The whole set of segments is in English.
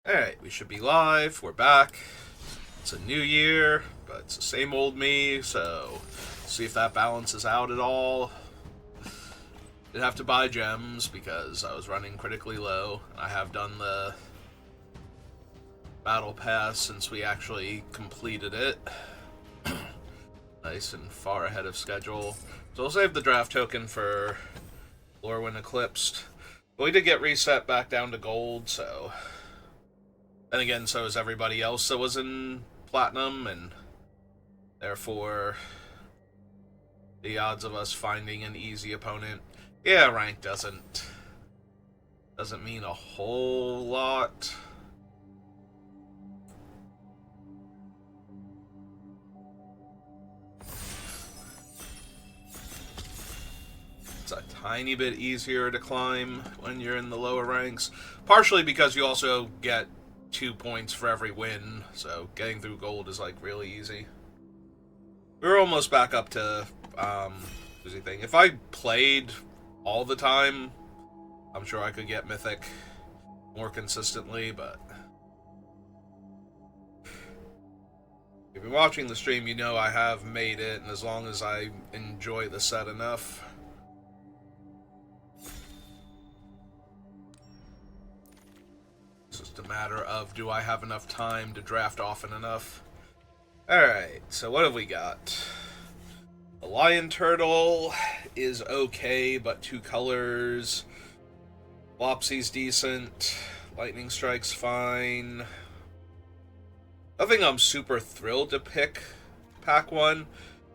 Alright, we should be live. We're back. It's a new year, but it's the same old me, so see if that balances out at all. Did have to buy gems because I was running critically low. I have done the battle pass since we actually completed it. Nice and far ahead of schedule. So we'll save the draft token for Lorwyn Eclipsed. But we did get reset back down to gold, so... Then again, so is everybody else that was in platinum, and therefore the odds of us finding an easy opponent, yeah, rank doesn't mean a whole lot. It's a tiny bit easier to climb when you're in the lower ranks, partially because you also get 2 points for every win, so getting through gold is like really easy. We're almost back up to busy thing. If I played all the time, I'm sure I could get mythic more consistently, but if you've been watching the stream, you know I have made it, and as long as I enjoy the set enough. It's just a matter of, do I have enough time to draft often enough? Alright, so what have we got? The lion turtle is okay, but 2 colors. Flopsy's decent. Lightning strike's fine. Nothing I'm super thrilled to pick pack 1.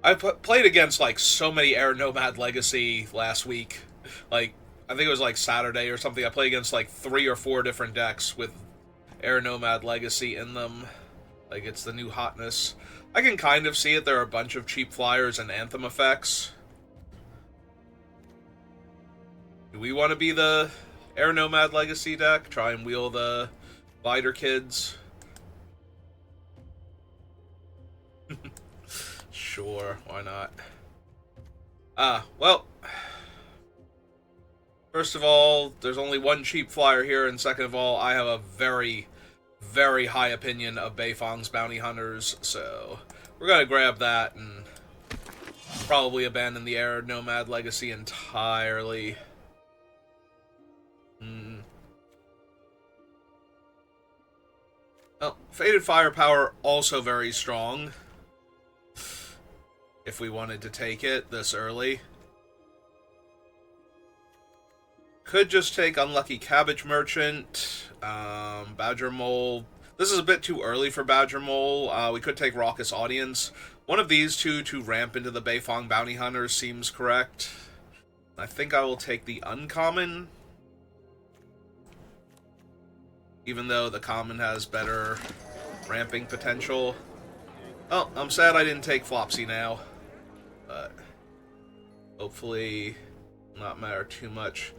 I played against like so many Air Nomad Legacy last week. Like, I think it was like Saturday or something. I played against like 3 or 4 different decks with Air Nomad Legacy in them. Like, it's the new hotness. I can kind of see it. There are a bunch of cheap flyers and Anthem effects. Do we want to be the Air Nomad Legacy deck? Try and wheel the Glider Kids? Sure, why not? Well... First of all, there's only one cheap flyer here, and second of all, I have a very, very high opinion of Beifong's Bounty Hunters, so we're gonna grab that and probably abandon the Air Nomad Legacy entirely. Well, Faded Firepower, also very strong, if we wanted to take it this early. Could just take Unlucky Cabbage Merchant, Badger Mole. This is a bit too early for Badger Mole. We could take Raucous Audience. One of these two to ramp into the Beifong Bounty Hunters seems correct. I think I will take the uncommon, even though the common has better ramping potential. Oh, I'm sad I didn't take Flopsy now, but hopefully not matter too much.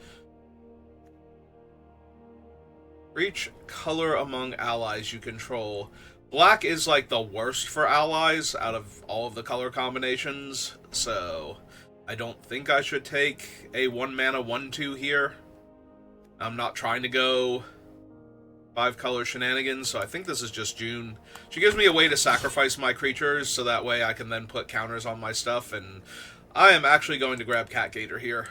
Reach color among allies you control. Black is like the worst for allies out of all of the color combinations, so I don't think I should take a 1-mana 1/2 here. I'm not trying to go 5-color shenanigans, so I think this is just June. She gives me a way to sacrifice my creatures, so that way I can then put counters on my stuff, and I am actually going to grab Cat Gator here.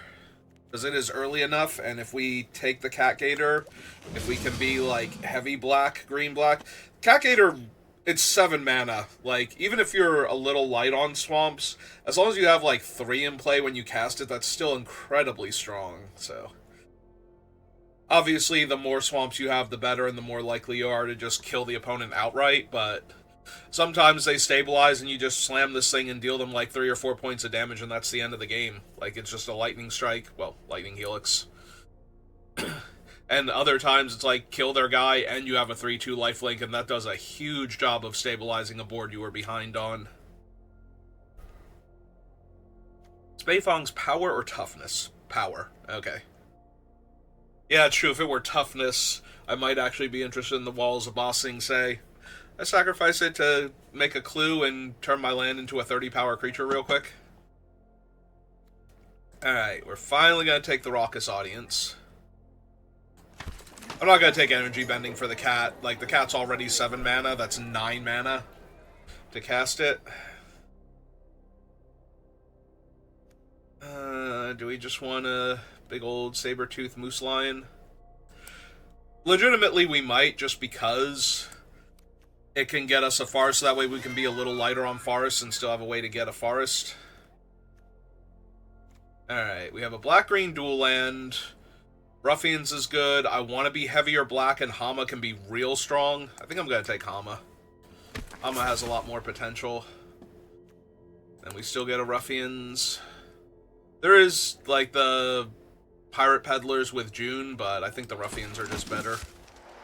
Because it is early enough, and if we take the Cat Gator, if we can be, like, heavy black, green black... Cat Gator, it's 7 mana. Like, even if you're a little light on swamps, as long as you have, like, 3 in play when you cast it, that's still incredibly strong, so... Obviously, the more swamps you have, the better, and the more likely you are to just kill the opponent outright, but... Sometimes they stabilize and you just slam this thing and deal them like 3 or 4 points of damage, and that's the end of the game. Like, it's just a lightning strike. Well, lightning helix. And other times it's like, kill their guy and you have a 3/2 lifelink, and that does a huge job of stabilizing a board you were behind on. Is Beifong's power or toughness? Power. Okay. Yeah, it's true. If it were toughness, I might actually be interested in the Walls of Bossing, say. I sacrifice it to make a clue and turn my land into a 30-power creature real quick. Alright, we're finally going to take the Raucous Audience. I'm not gonna take energy bending for the cat. Like, the cat's already 7 mana, that's 9 mana to cast it. Do we just want a big old saber-tooth moose lion? Legitimately, we might, just because it can get us a forest, so that way we can be a little lighter on forests and still have a way to get a forest. Alright, we have a black-green dual land. Ruffians is good. I want to be heavier black, and Hama can be real strong. I think I'm going to take Hama. Hama has a lot more potential. And we still get a Ruffians. There is, like, the Pirate Peddlers with June, but I think the Ruffians are just better.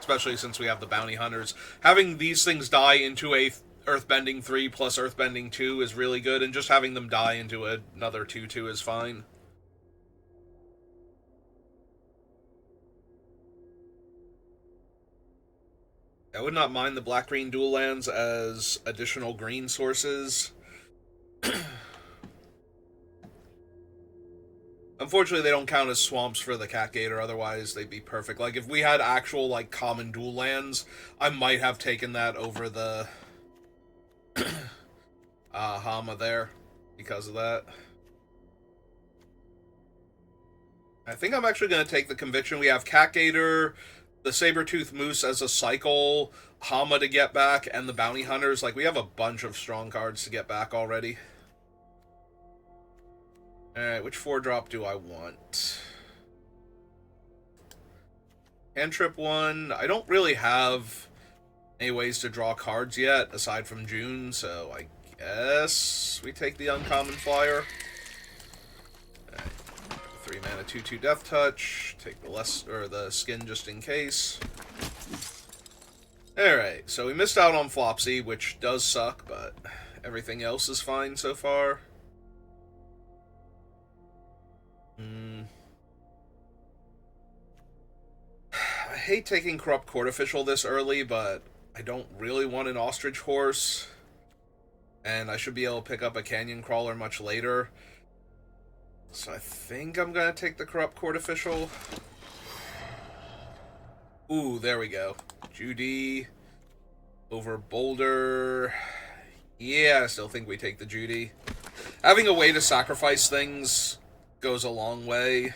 Especially since we have the Bounty Hunters. Having these things die into a Earthbending 3 plus Earthbending 2 is really good, and just having them die into another 2/2 is fine. I would not mind the black-green dual lands as additional green sources. Unfortunately, they don't count as swamps for the Cat Gator, otherwise they'd be perfect. Like, if we had actual, like, common dual lands, I might have taken that over the Hama there because of that. I think I'm actually going to take the Conviction. We have Cat Gator, the Saber-Tooth Moose as a cycle, Hama to get back, and the Bounty Hunters. Like, we have a bunch of strong cards to get back already. Alright, which 4-drop do I want? Cantrip 1. I don't really have any ways to draw cards yet, aside from June, so I guess we take the uncommon flyer. Alright, 3 mana 2/2 Death Touch. Take the skin just in case. Alright, so we missed out on Flopsy, which does suck, but everything else is fine so far. I hate taking Corrupt Court Official this early, but I don't really want an Ostrich Horse. And I should be able to pick up a Canyon Crawler much later. So I think I'm going to take the Corrupt Court Official. Ooh, there we go. Judy over Boulder. Yeah, I still think we take the Judy. Having a way to sacrifice things goes a long way.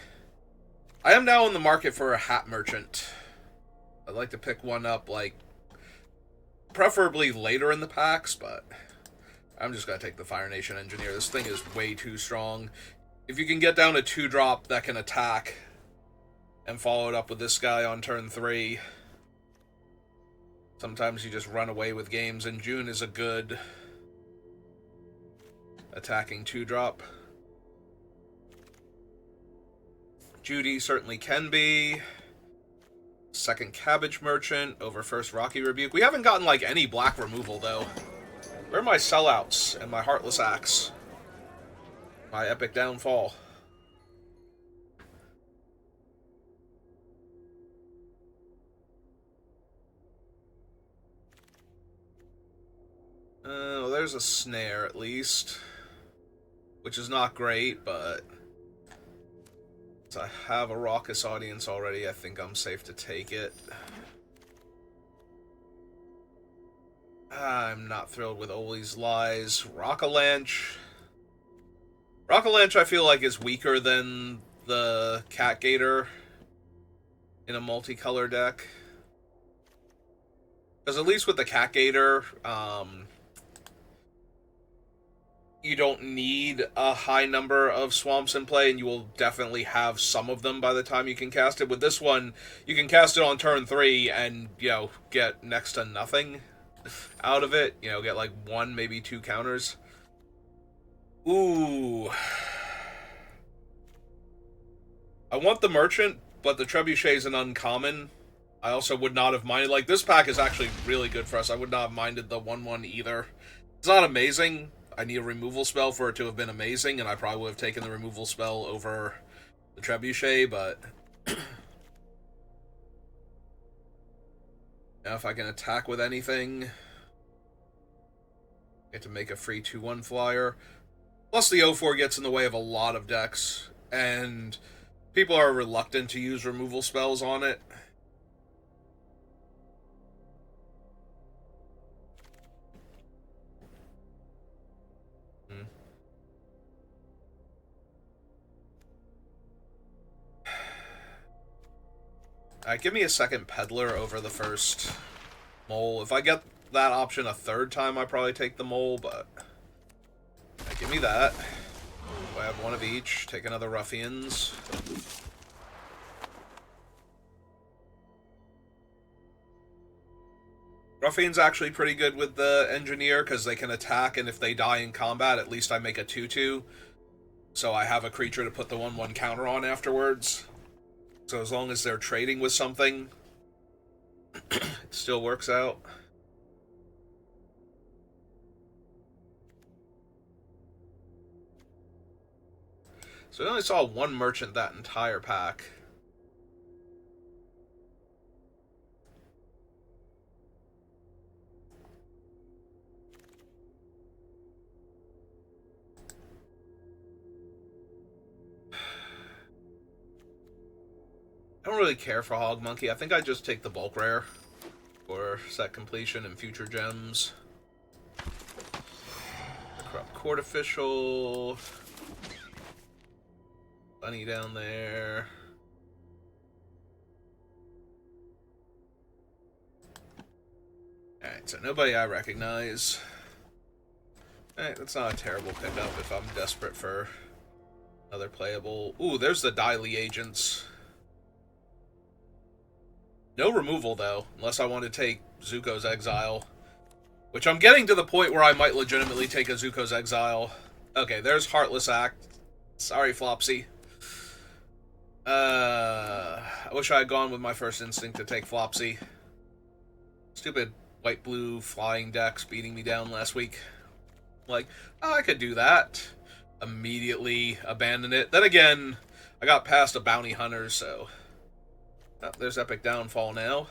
I am now in the market for a Hat Merchant. I'd like to pick one up, like, preferably later in the packs, but I'm just going to take the Fire Nation Engineer. This thing is way too strong. If you can get down a 2-drop that can attack and follow it up with this guy on turn 3, sometimes you just run away with games, and June is a good attacking 2-drop. Judy certainly can be. Second Cabbage Merchant over first Rocky Rebuke. We haven't gotten, like, any black removal, though. Where are my Sellouts and my Heartless Axe? My Epic Downfall. Well, there's a Snare, at least. Which is not great, but I have a Raucous Audience already. I think I'm safe to take it. I'm not thrilled with Oli's Lies. Rockalanche. Rockalanche, I feel like, is weaker than the Cat Gator in a multicolor deck. Because at least with the Cat Gator, you don't need a high number of swamps in play, and you will definitely have some of them by the time you can cast it. With this one, you can cast it on turn 3 and, you know, get next to nothing out of it. You know, get like 1, maybe 2 counters. Ooh. I want the Merchant, but the Trebuchet is an uncommon. I also would not have minded, like, this pack is actually really good for us. I would not have minded the 1/1 either. It's not amazing. I need a removal spell for it to have been amazing, and I probably would have taken the removal spell over the Trebuchet, but now if I can attack with anything, get to make a free 2/1 flyer. Plus the 0/4 gets in the way of a lot of decks, and people are reluctant to use removal spells on it. Alright, give me a second peddler over the first mole. If I get that option a third time, I probably take the mole, but... Right, give me that. I have one of each. Take another ruffians. Ruffian's actually pretty good with the engineer because they can attack, and if they die in combat, at least I make a 2/2. So I have a creature to put the 1/1 counter on afterwards. So as long as they're trading with something, it still works out. So I only saw one merchant that entire pack. I don't really care for Hog Monkey. I think I just take the bulk rare for set completion and future gems. Corrupt Court Official. Bunny down there. Alright, so nobody I recognize. Alright, that's not a terrible pickup if I'm desperate for another playable. Ooh, there's the Daily Agents. No removal, though, unless I want to take Zuko's Exile. Which I'm getting to the point where I might legitimately take a Zuko's Exile. Okay, there's Heartless Act. Sorry, Flopsy. I wish I had gone with my first instinct to take Flopsy. Stupid white-blue flying decks beating me down last week. Like, oh, I could do that. Immediately abandon it. Then again, I got past a bounty hunter, so... Oh, there's Epic Downfall now.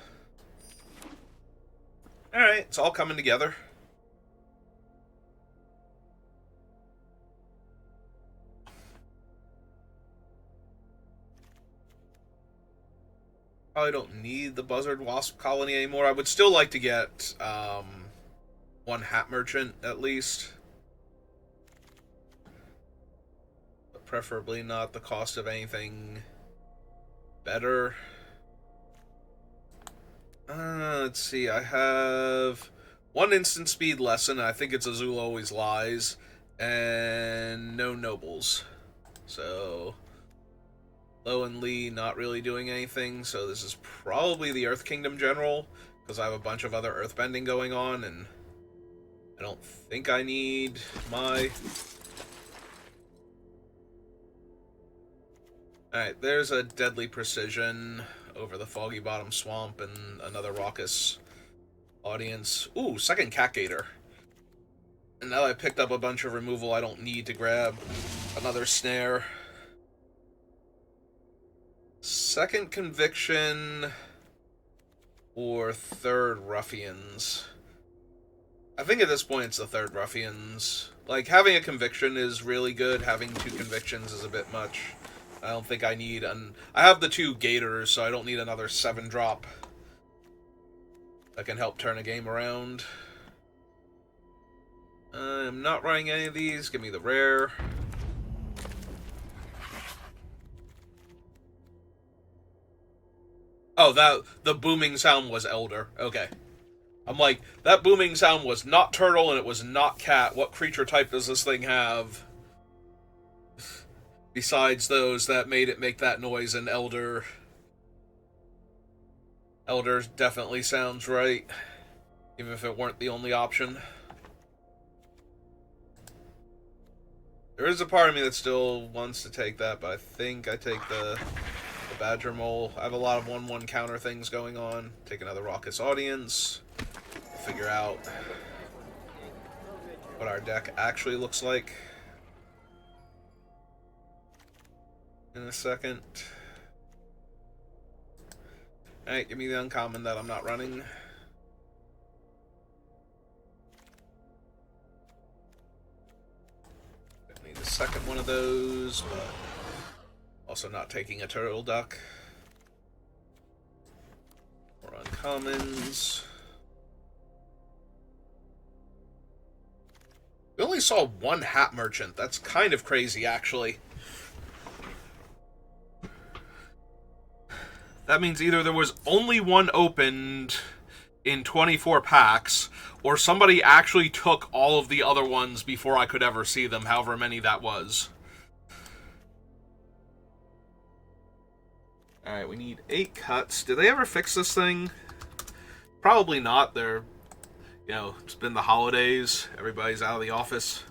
Alright, it's all coming together. Probably don't need the Buzzard Wasp colony anymore. I would still like to get one Hat Merchant, at least. But preferably not the cost of anything better. Let's see, I have one instant speed lesson, I think it's Azula Always Lies, and no nobles. So, Lo and Lee not really doing anything, so this is probably the Earth Kingdom General, because I have a bunch of other earthbending going on, and I don't think I need my... Alright, there's a Deadly Precision over the Foggy Bottom Swamp and another Raucous Audience. Ooh, second Cat Gator. And now I picked up a bunch of removal, I don't need to grab another Snare. Second Conviction or third Ruffians. I think at this point it's the third Ruffians. Like, having a Conviction is really good, having two Convictions is a bit much. I don't think I need I have the two Gators, so I don't need another 7-drop that can help turn a game around. I'm not running any of these. Give me the rare. Oh, the booming sound was Elder. Okay. I'm like, that booming sound was not turtle and it was not cat. What creature type does this thing have? Besides those that made it make that noise, and Elder definitely sounds right, even if it weren't the only option. There is a part of me that still wants to take that, but I think I take the Badger Mole. I have a lot of 1/1 counter things going on. Take another Raucous Audience. Figure out what our deck actually looks like in a second. Alright, give me the uncommon that I'm not running. I need a second one of those, but also not taking a turtle duck. More uncommons. We only saw one Hat Merchant. That's kind of crazy, actually. That means either there was only one opened in 24 packs, or somebody actually took all of the other ones before I could ever see them, however many that was. Alright, we need 8 cuts. Did they ever fix this thing? Probably not. They're, it's been the holidays. Everybody's out of the office.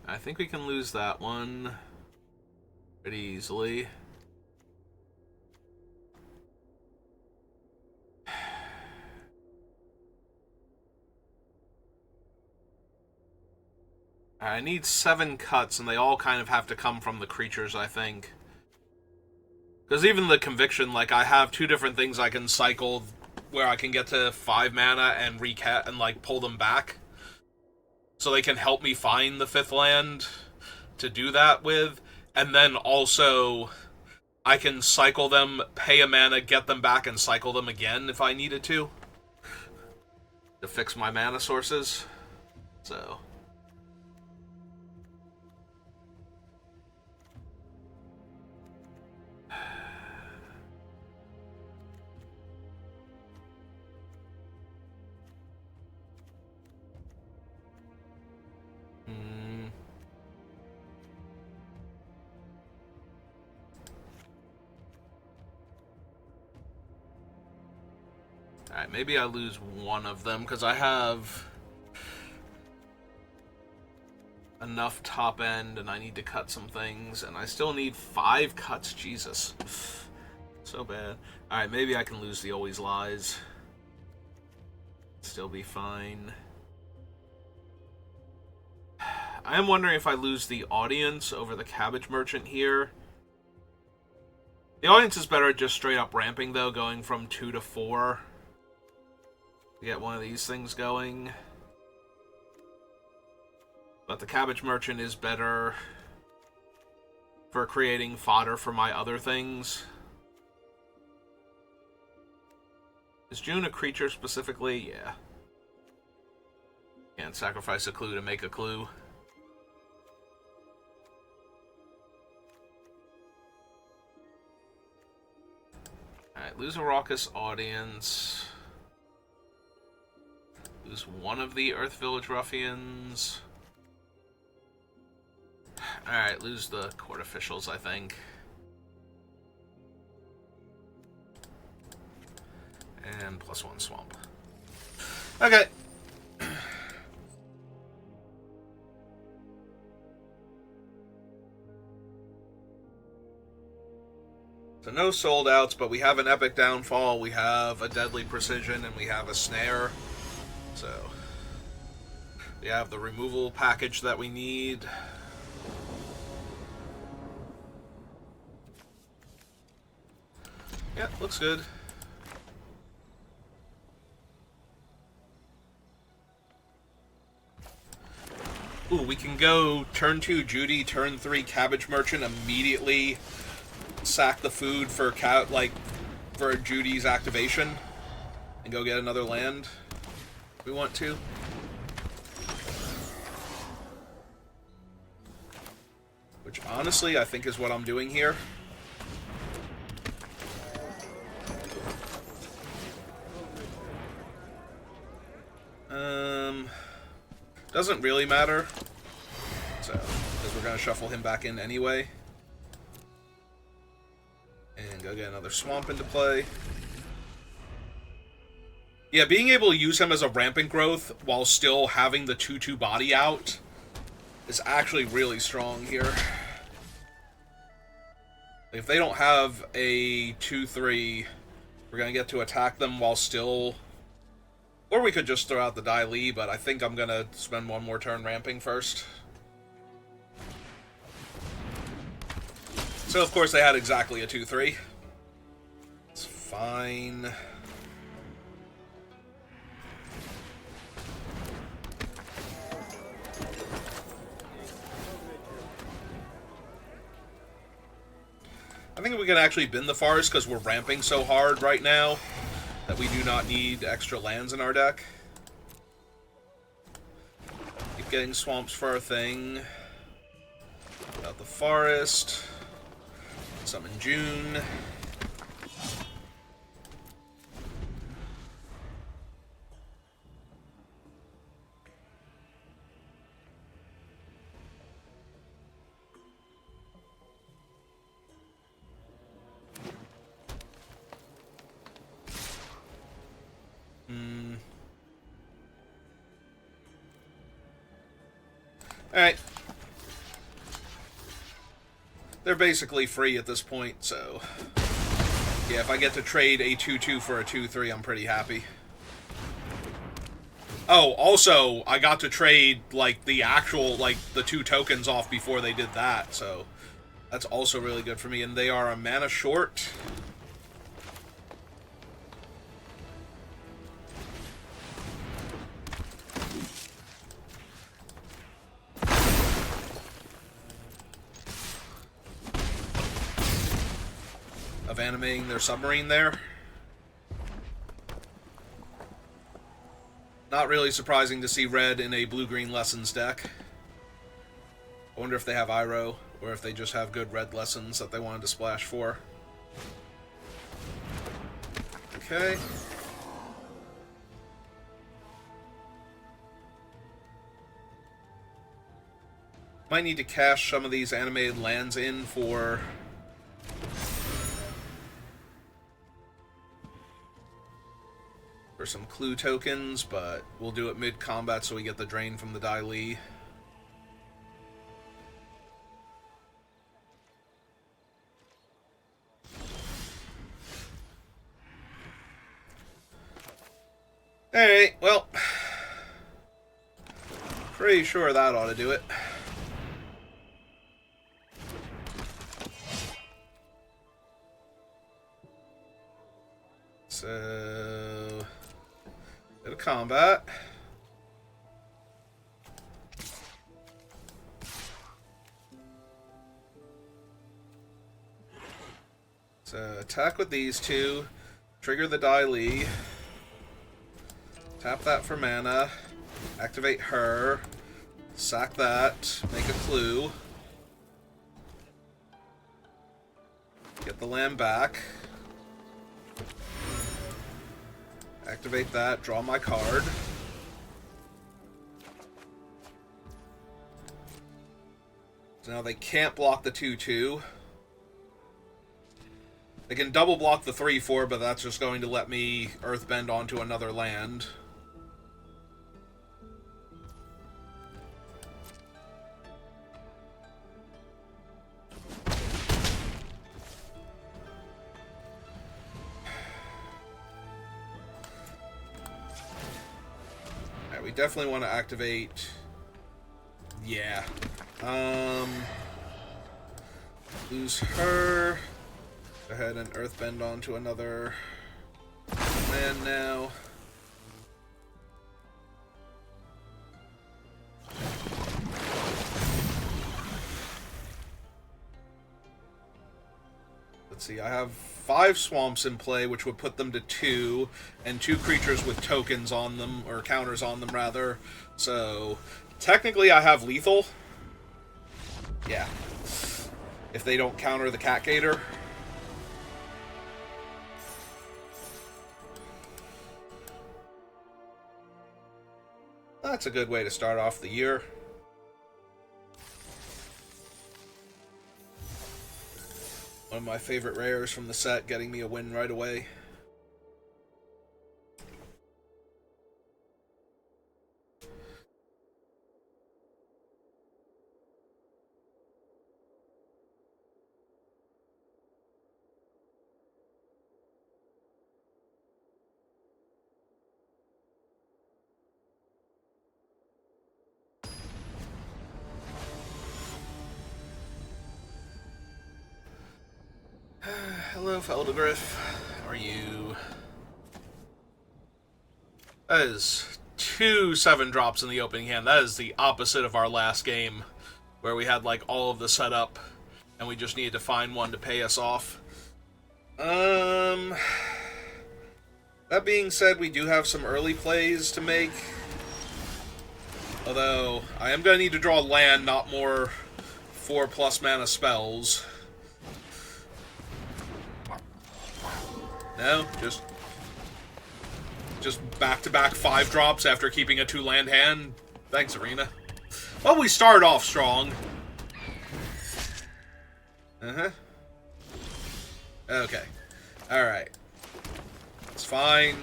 I think we can lose that one pretty easily. I need 7 cuts, and they all kind of have to come from the creatures, I think. Because even the conviction, like, I have 2 different things I can cycle where I can get to 5 mana and pull them back. So they can help me find the 5th land to do that with. And then also, I can cycle them, pay a mana, get them back, and cycle them again if I needed to fix my mana sources. So... Alright, maybe I lose one of them, because I have enough top end, and I need to cut some things, and I still need 5 cuts. Jesus. So bad. Alright, maybe I can lose the Always Lies. Still be fine. I am wondering if I lose the Audience over the Cabbage Merchant here. The Audience is better at just straight up ramping, though, going from 2 to 4. Get one of these things going. But the Cabbage Merchant is better for creating fodder for my other things. Is June a creature specifically? Yeah. Can't sacrifice a clue to make a clue. Alright, lose a Raucous Audience. Lose one of the Earth Village Ruffians. Alright, lose the Court Officials, I think. And +1 Swamp. Okay. So no sold outs, but we have an Epic Downfall, we have a Deadly Precision, and we have a Snare. So, we have the removal package that we need. Yeah, looks good. Ooh, we can go turn 2 Judy, turn 3 Cabbage Merchant, immediately sack the food for for Judy's activation, and go get another land. We want to. Which, honestly, I think is what I'm doing here. Doesn't really matter. So, because we're going to shuffle him back in anyway. And go get another Swamp into play. Yeah, being able to use him as a rampant growth while still having the 2/2 body out is actually really strong here. If they don't have a 2/3, we're going to get to attack them while still... Or we could just throw out the Dai Li, but I think I'm going to spend one more turn ramping first. So, of course, they had exactly a 2/3. It's fine. I think we can actually bin the forest because we're ramping so hard right now that we do not need extra lands in our deck. keep getting swamps for our thing. Out the forest. Some in June. Alright. They're basically free at this point, so... yeah, if I get to trade a 2-2 for a 2-3, I'm pretty happy. Oh, also, I got to trade, like, the actual, like, the 2 tokens off before they did that, so... that's also really good for me, and they are a mana short. Of animating their submarine there. Not really surprising to see red in a blue-green lessons deck. I wonder if they have Iroh, or if they just have good red lessons that they wanted to splash for. Okay. Might need to cash some of these animated lands in for... some clue tokens, but we'll do it mid-combat so we get the drain from the Dai Li. Alright, well, pretty sure that ought to do it. So... go to combat. So attack with these two. Trigger the Dai Li. Tap that for mana. Activate her. Sack that. Make a clue. Get the land back. Activate that, draw my card. So now they can't block the 2-2. They can double block the 3-4, but that's just going to let me earthbend onto another land. We definitely want to activate... yeah. Lose her. Go ahead and earthbend onto another land now. Let's see, I have 5 swamps in play, which would put them to 2, and 2 creatures with tokens on them, or counters on them, rather. So, technically I have lethal. Yeah. If they don't counter the Cat Gator. That's a good way to start off the year. One of my favorite rares from the set, getting me a win right away. Hello, Feldegriff. How are you? That is 2 7-drops in the opening hand. That is the opposite of our last game, where we had like all of the setup, and we just needed to find one to pay us off. That being said, we do have some early plays to make. Although, I am going to need to draw land, not more 4+ mana spells. No, just back-to-back 5 drops after keeping a 2-land hand. Thanks, Arena. Well, we started off strong. Uh-huh. Okay. Alright. It's fine.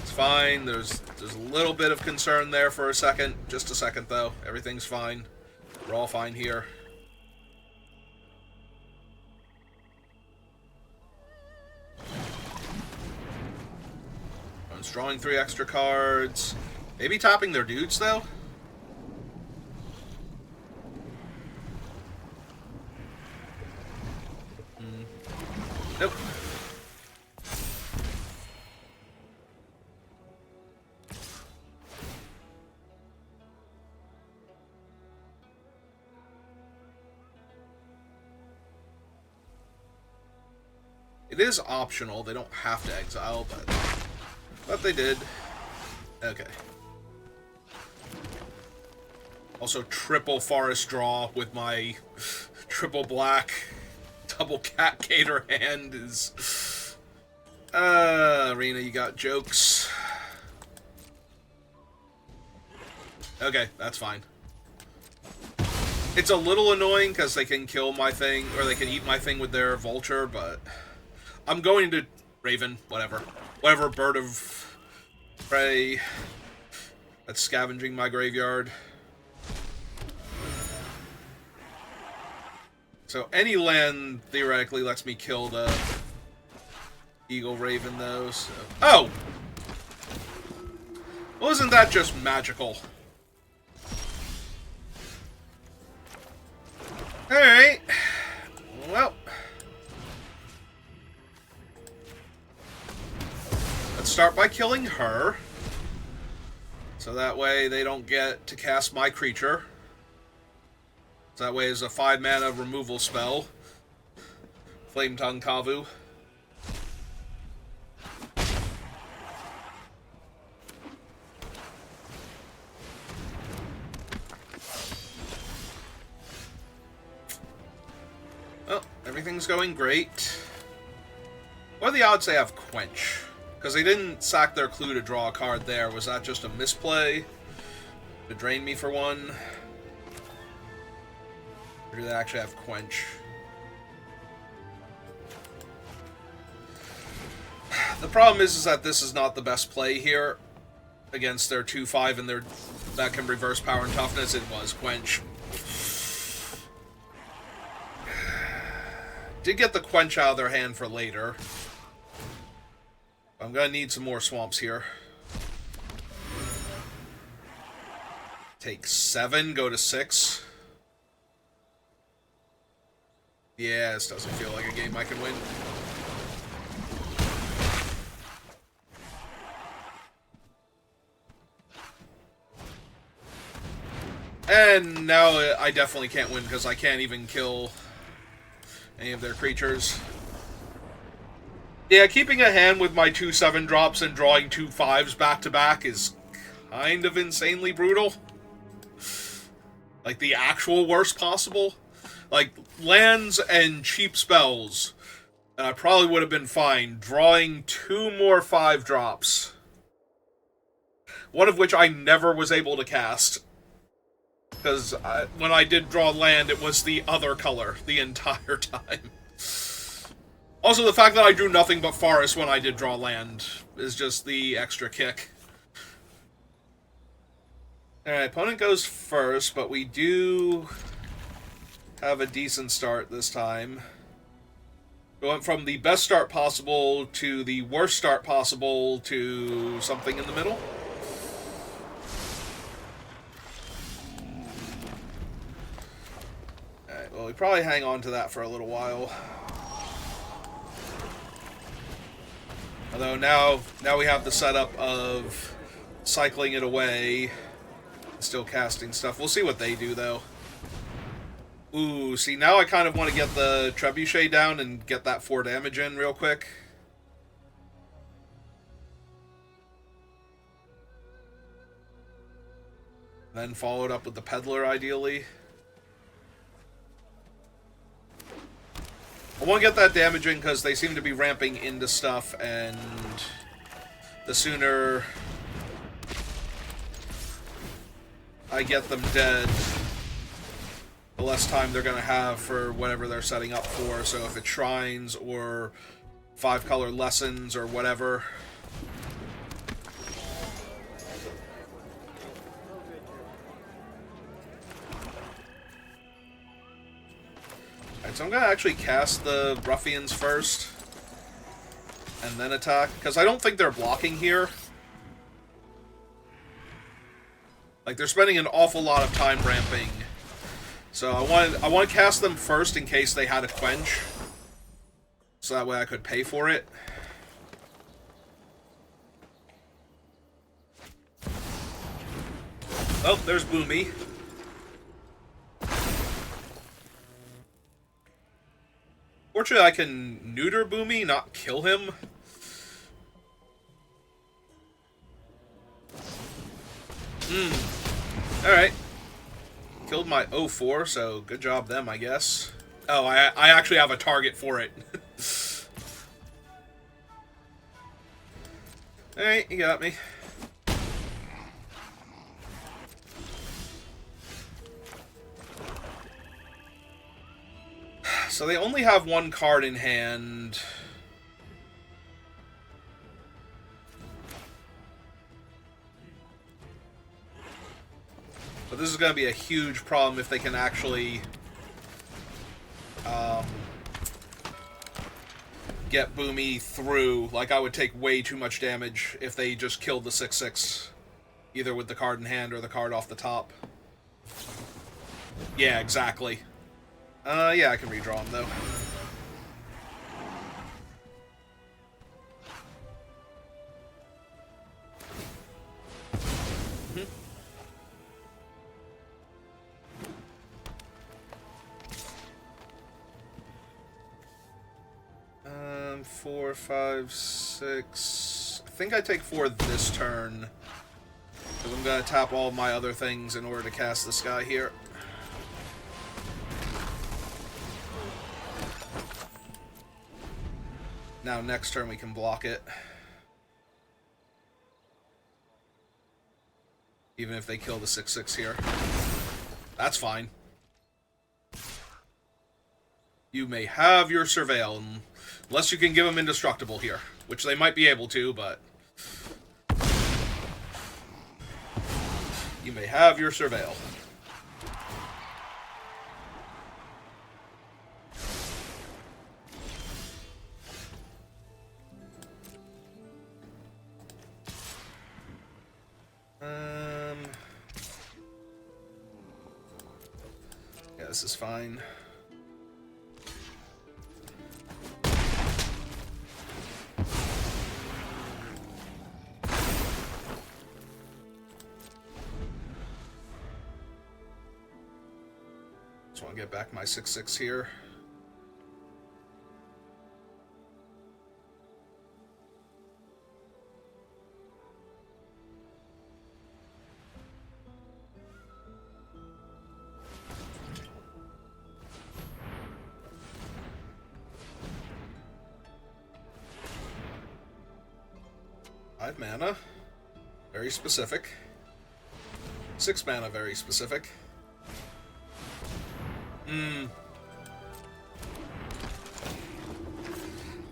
It's fine. There's a little bit of concern there for a second. Just a second, though. Everything's fine. We're all fine here. I'm drawing 3 extra cards. Maybe topping their dudes, though? Nope. It is optional. They don't have to exile, but they did. Okay. Also, triple forest draw with my triple black. Double cat cater hand is... Arena, you got jokes. Okay, that's fine. It's a little annoying because they can kill my thing, or they can eat my thing with their vulture, but... I'm going to... Raven, whatever. Whatever bird of prey that's scavenging my graveyard. So any land theoretically lets me kill the Eagle Raven, though. So. Oh! Well, isn't that just magical? Alright. Well. Let's start by killing her. So that way they don't get to cast my creature. So that way is a 5 mana removal spell. Flame Tongue Kavu. Well, everything's going great. What are the odds they have Quench? Because they didn't sack their clue to draw a card there. Was that just a misplay? To drain me for one? Or do they actually have Quench? The problem is that this is not the best play here against their 2/5 and their that can reverse power and toughness. It was Quench. Did get the Quench out of their hand for later. I'm gonna need some more swamps here. Take 7, go to 6. Yeah, this doesn't feel like a game I can win. And now I definitely can't win because I can't even kill any of their creatures. Yeah, keeping a hand with my 2/7 drops and drawing 2 5s back to back is kind of insanely brutal. Like the actual worst possible. Like, lands and cheap spells probably would have been fine. Drawing 2 more 5 drops. One of which I never was able to cast. Because when I did draw land, it was the other color the entire time. Also, the fact that I drew nothing but forest when I did draw land is just the extra kick. Alright, opponent goes first, but we do have a decent start this time. We went from the best start possible to the worst start possible to something in the middle. Alright, well, we probably hang on to that for a little while. Although now we have the setup of cycling it away, still casting stuff. We'll see what they do, though. Ooh, see, now I kind of want to get the Trebuchet down and get that 4 damage in real quick. Then followed up with the Peddler, ideally. I want to get that damaging because they seem to be ramping into stuff, and the sooner I get them dead, the less time they're going to have for whatever they're setting up for. So if it's shrines or 5-color lessons or whatever. Alright, so I'm going to actually cast the Ruffians first and then attack, because I don't think they're blocking here. Like, they're spending an awful lot of time ramping. So I want to cast them first in case they had a quench. So that way I could pay for it. Oh, there's Boomy. Fortunately, I can neuter Boomy, not kill him. Alright. Killed my 0-4, so good job them, I guess. Oh, I actually have a target for it. Alright, you got me. So they only have one card in hand. But this is going to be a huge problem if they can actually get Boomy through. Like, I would take way too much damage if they just killed the 6/6, either with the card in hand or the card off the top. Yeah, exactly. Yeah, I can redraw him, though. Mm-hmm. 4, 5, 6... I think I take 4 this turn. Because I'm going to tap all my other things in order to cast this guy here. Now, next turn we can block it. Even if they kill the 6/6 here. That's fine. You may have your Surveil, unless you can give them Indestructible here. Which they might be able to, but... You may have your Surveil. Yeah, this is fine. Just want to get back my 6/6 here. Five mana, very specific. 6 mana, very specific.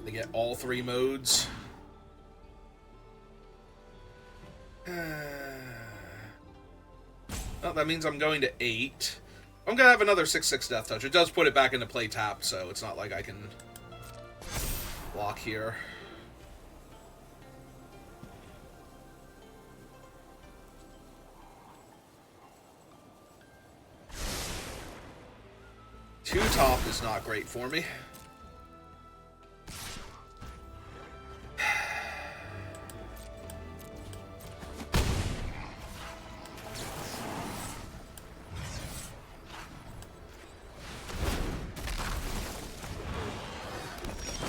They get all 3 modes. Well, that means I'm going to 8. I'm going to have another 6/6 Death Touch. It does put it back into play tap, so it's not like I can block here. Two top is not great for me.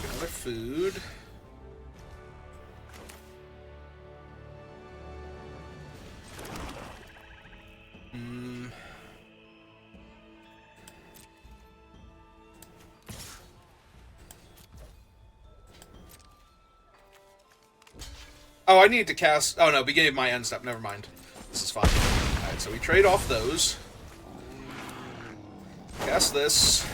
Another food. Oh, I need to cast... Oh, no, beginning of my end step. Never mind. This is fine. Alright, so we trade off those. Cast this.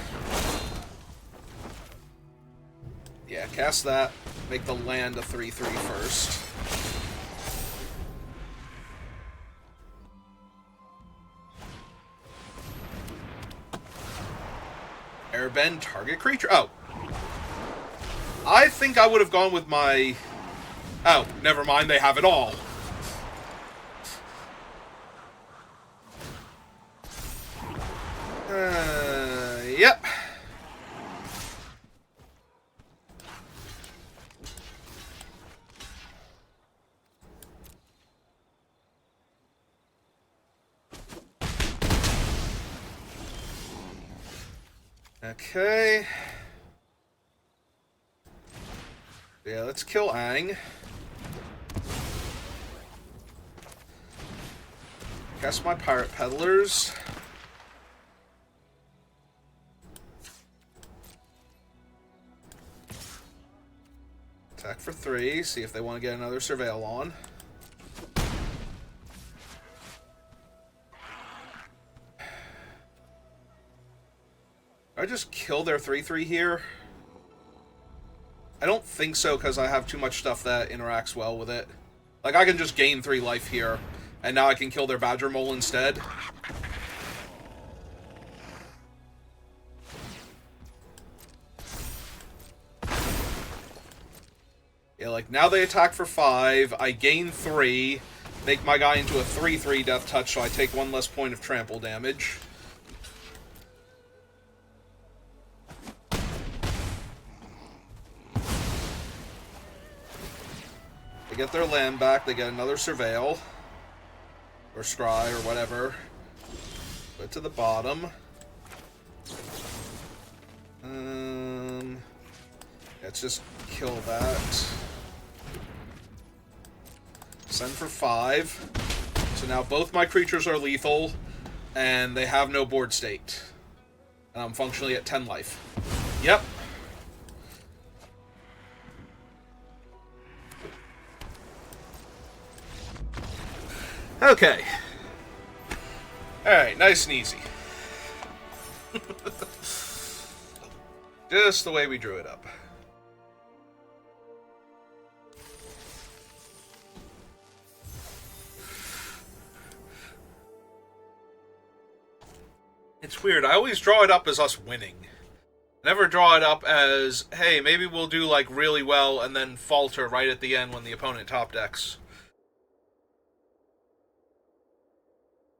Yeah, cast that. Make the land a 3/3 first. Airbend, target creature. Oh. I think I would have gone with my... Oh, never mind, they have it all. Yep. Okay. Yeah, let's kill Aang. Cast my Pirate Peddlers. Attack for 3, see if they want to get another Surveil on. I just kill their 3/3 here? I don't think so, because I have too much stuff that interacts well with it. Like, I can just gain 3 life here, and now I can kill their Badger Mole instead. Yeah, like, now they attack for 5, I gain 3, make my guy into a 3/3 Death Touch, so I take 1 less point of trample damage. They get their land back, they get another Surveil. Or Scry, or whatever. Put it to the bottom. Let's just kill that. Send for 5. So now both my creatures are lethal, and they have no board state. And I'm functionally at 10 life. Yep. Okay. Alright, nice and easy. Just the way we drew it up. It's weird, I always draw it up as us winning. Never draw it up as, hey, maybe we'll do, like, really well and then falter right at the end when the opponent top decks.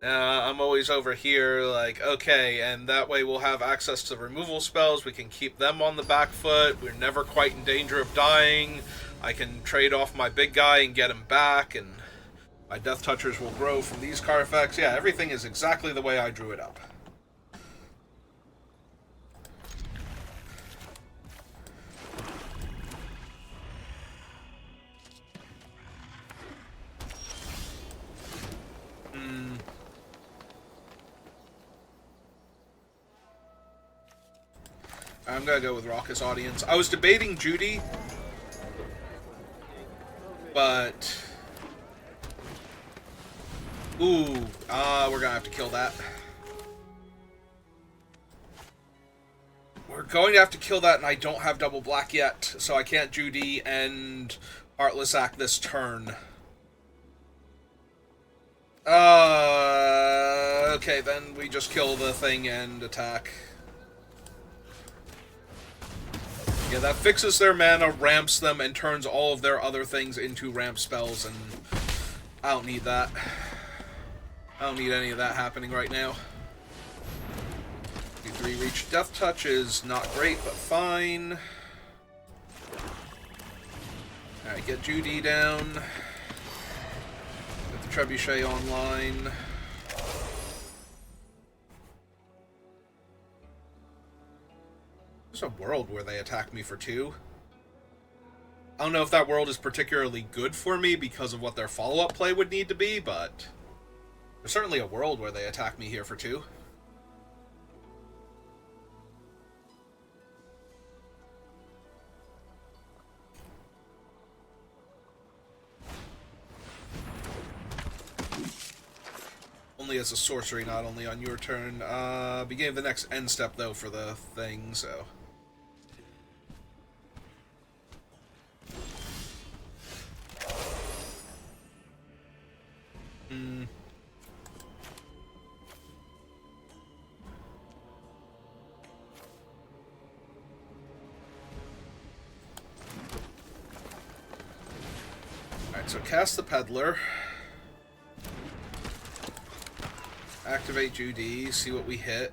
I'm always over here, like, okay, and that way we'll have access to removal spells, we can keep them on the back foot, we're never quite in danger of dying, I can trade off my big guy and get him back, and my Death Touchers will grow from these card effects. Yeah, everything is exactly the way I drew it up. I'm gonna go with Raucous Audience. I was debating Judy, but... Ooh, we're gonna have to kill that. We're going to have to kill that, and I don't have double black yet, so I can't Judy and Heartless Act this turn. Okay, then we just kill the thing and attack. Yeah, that fixes their mana, ramps them, and turns all of their other things into ramp spells, and I don't need that. I don't need any of that happening right now. D3 reach Death Touch is not great, but fine. Alright, get Judy down. Get the Trebuchet online. There's a world where they attack me for 2. I don't know if that world is particularly good for me because of what their follow-up play would need to be, but there's certainly a world where they attack me here for 2. actually as a sorcery, not only on your turn. Beginning of the next end step, though, for the thing, so... Alright, so cast the Peddler. Activate Judy, see what we hit.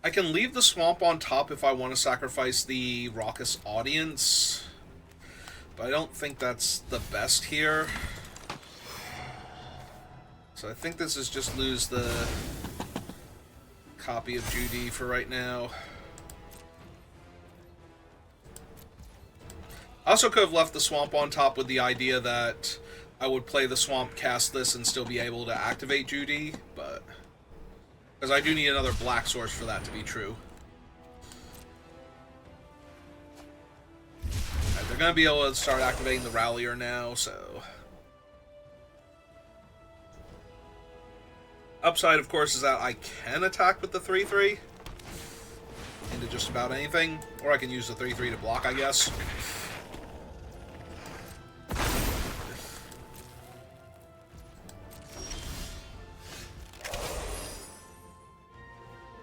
I can leave the swamp on top if I want to sacrifice the Raucous Audience, but I don't think that's the best here. So I think this is just lose the copy of Judy for right now. I also could have left the swamp on top with the idea that I would play the swamp, cast this, and still be able to activate Judy, but... because I do need another black source for that to be true. Right, they're going to be able to start activating the Rallier now, so... Upside, of course, is that I can attack with the 3/3 into just about anything, or I can use the 3/3 to block, I guess.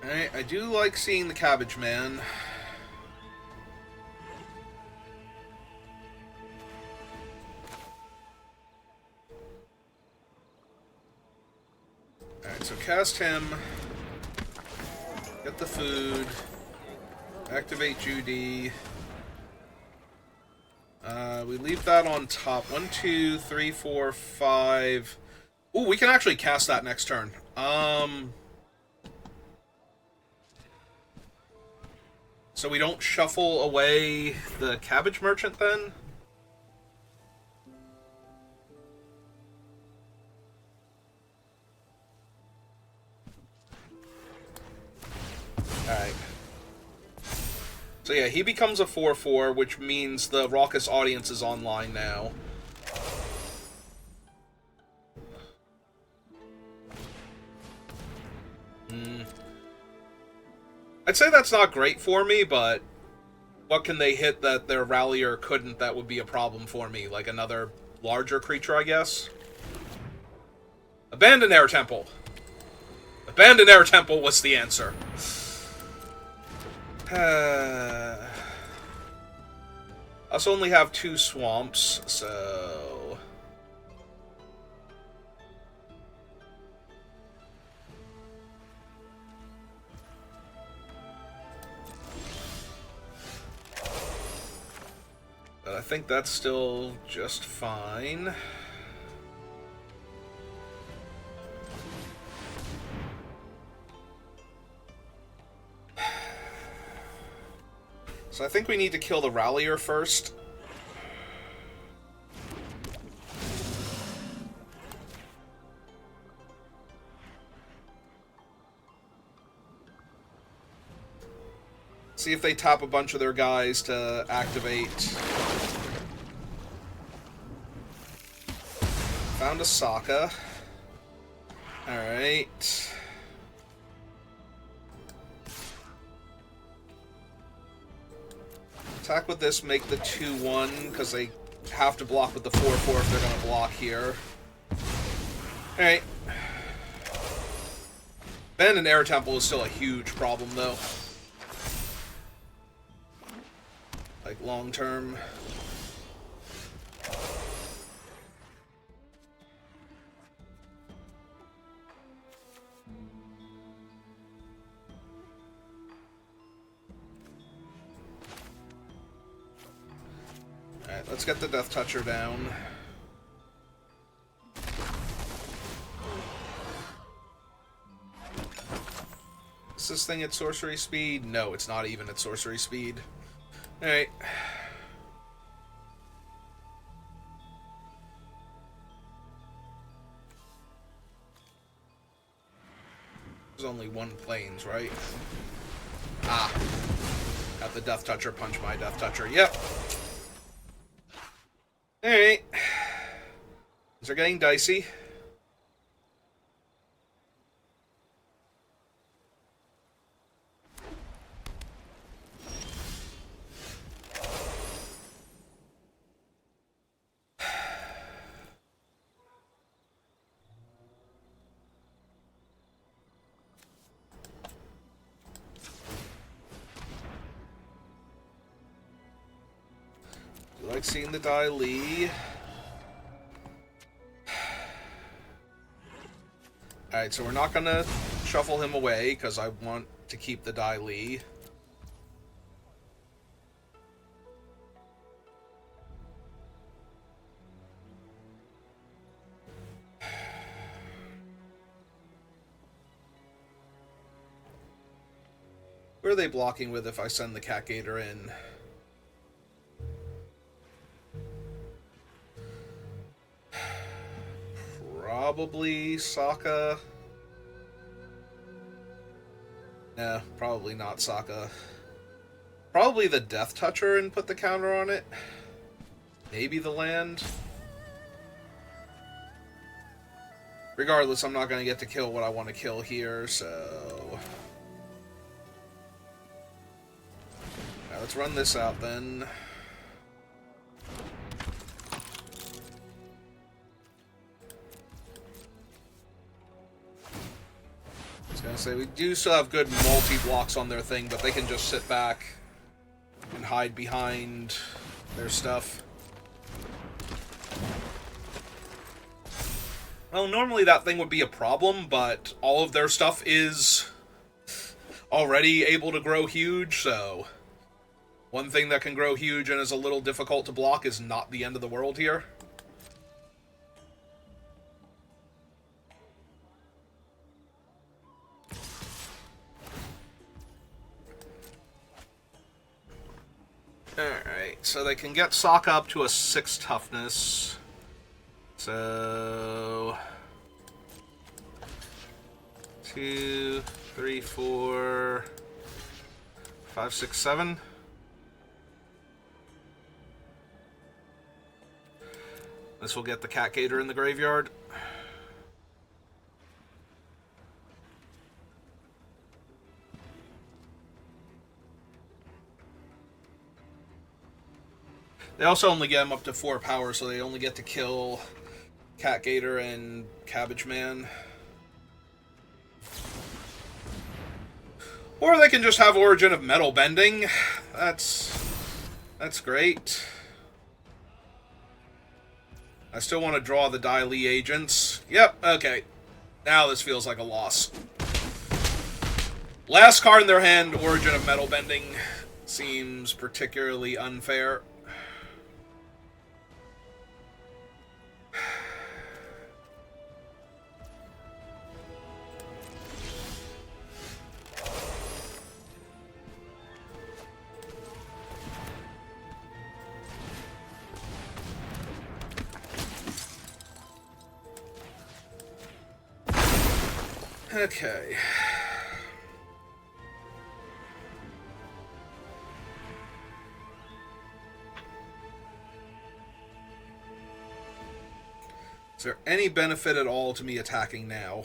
Alright, I do like seeing the Cabbage Man. Alright, so cast him. Get the food. Activate Judy. We leave that on top. 1, 2, 3, 4, 5. Ooh, we can actually cast that next turn. So we don't shuffle away the Cabbage Merchant then? Alright. So yeah, he becomes a 4/4, which means the Raucous Audience is online now. I'd say that's not great for me, but what can they hit that their Rallier couldn't that would be a problem for me? Like another larger creature, I guess? Abandon Air Temple! Abandon Air Temple was the answer. I also only have 2 swamps, so... But I think that's still just fine. So I think we need to kill the Rallier first. See if they tap a bunch of their guys to activate. Found a Sokka. Alright. Attack with this, make the 2/1, because they have to block with the 4/4 if they're going to block here. Alright. Abandoned Air Temple is still a huge problem, though. Like, long term. Alright, let's get the Death Toucher down. Is this thing at sorcery speed? No, it's not even at sorcery speed. Alright. There's only 1 planes, right? Ah. Have the Death Toucher punch my Death Toucher. Yep. Alright. Things are getting dicey. I like seeing the Dai Li. Alright, so we're not gonna shuffle him away, because I want to keep the Dai Li. Where are they blocking with if I send the Cat Gator in? Probably Sokka. Nah, probably not Sokka. Probably the Death Toucher and put the counter on it. Maybe the land. Regardless, I'm not going to get to kill what I want to kill here, so... Now let's run this out then. I was going to say, we do still have good multi-blocks on their thing, but they can just sit back and hide behind their stuff. Well, normally that thing would be a problem, but all of their stuff is already able to grow huge, so... One thing that can grow huge and is a little difficult to block is not the end of the world here. Alright, so they can get Sokka up to a 6 toughness. So... 2, 3, 4, 5, 6, 7. This will get the Cat Gator in the graveyard. They also only get him up to 4 power, so they only get to kill Cat Gator and Cabbage Man. Or they can just have Origin of Metal Bending. That's great. I still want to draw the Dai Li agents. Yep, okay. Now this feels like a loss. Last card in their hand, Origin of Metal Bending, seems particularly unfair. Okay. Is there any benefit at all to me attacking now?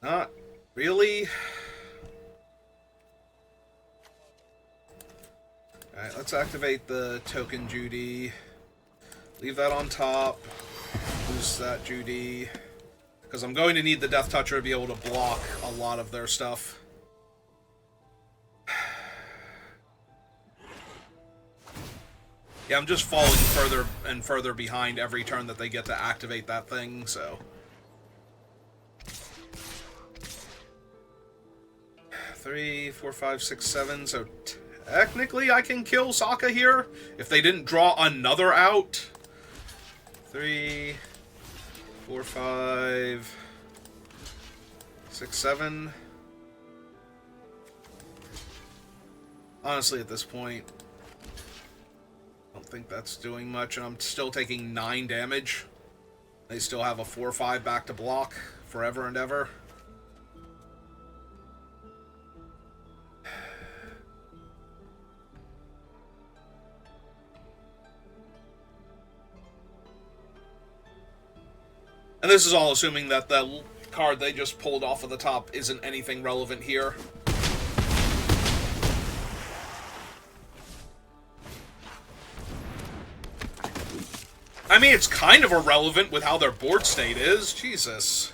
Not really. Alright, let's activate the token Judy. Leave that on top. Lose that Judy. Because I'm going to need the Death Toucher to be able to block a lot of their stuff. Yeah, I'm just falling further and further behind every turn that they get to activate that thing, so... 3, 4, 5, 6, 7, so technically I can kill Sokka here if they didn't draw another out. 3, 4, 5, 6, 7. Honestly, at this point, I don't think that's doing much, and I'm still taking 9 damage. They still have a 4-5 back to block forever and ever. And this is all assuming that the card they just pulled off of the top isn't anything relevant here. I mean, it's kind of irrelevant with how their board state is. Jesus.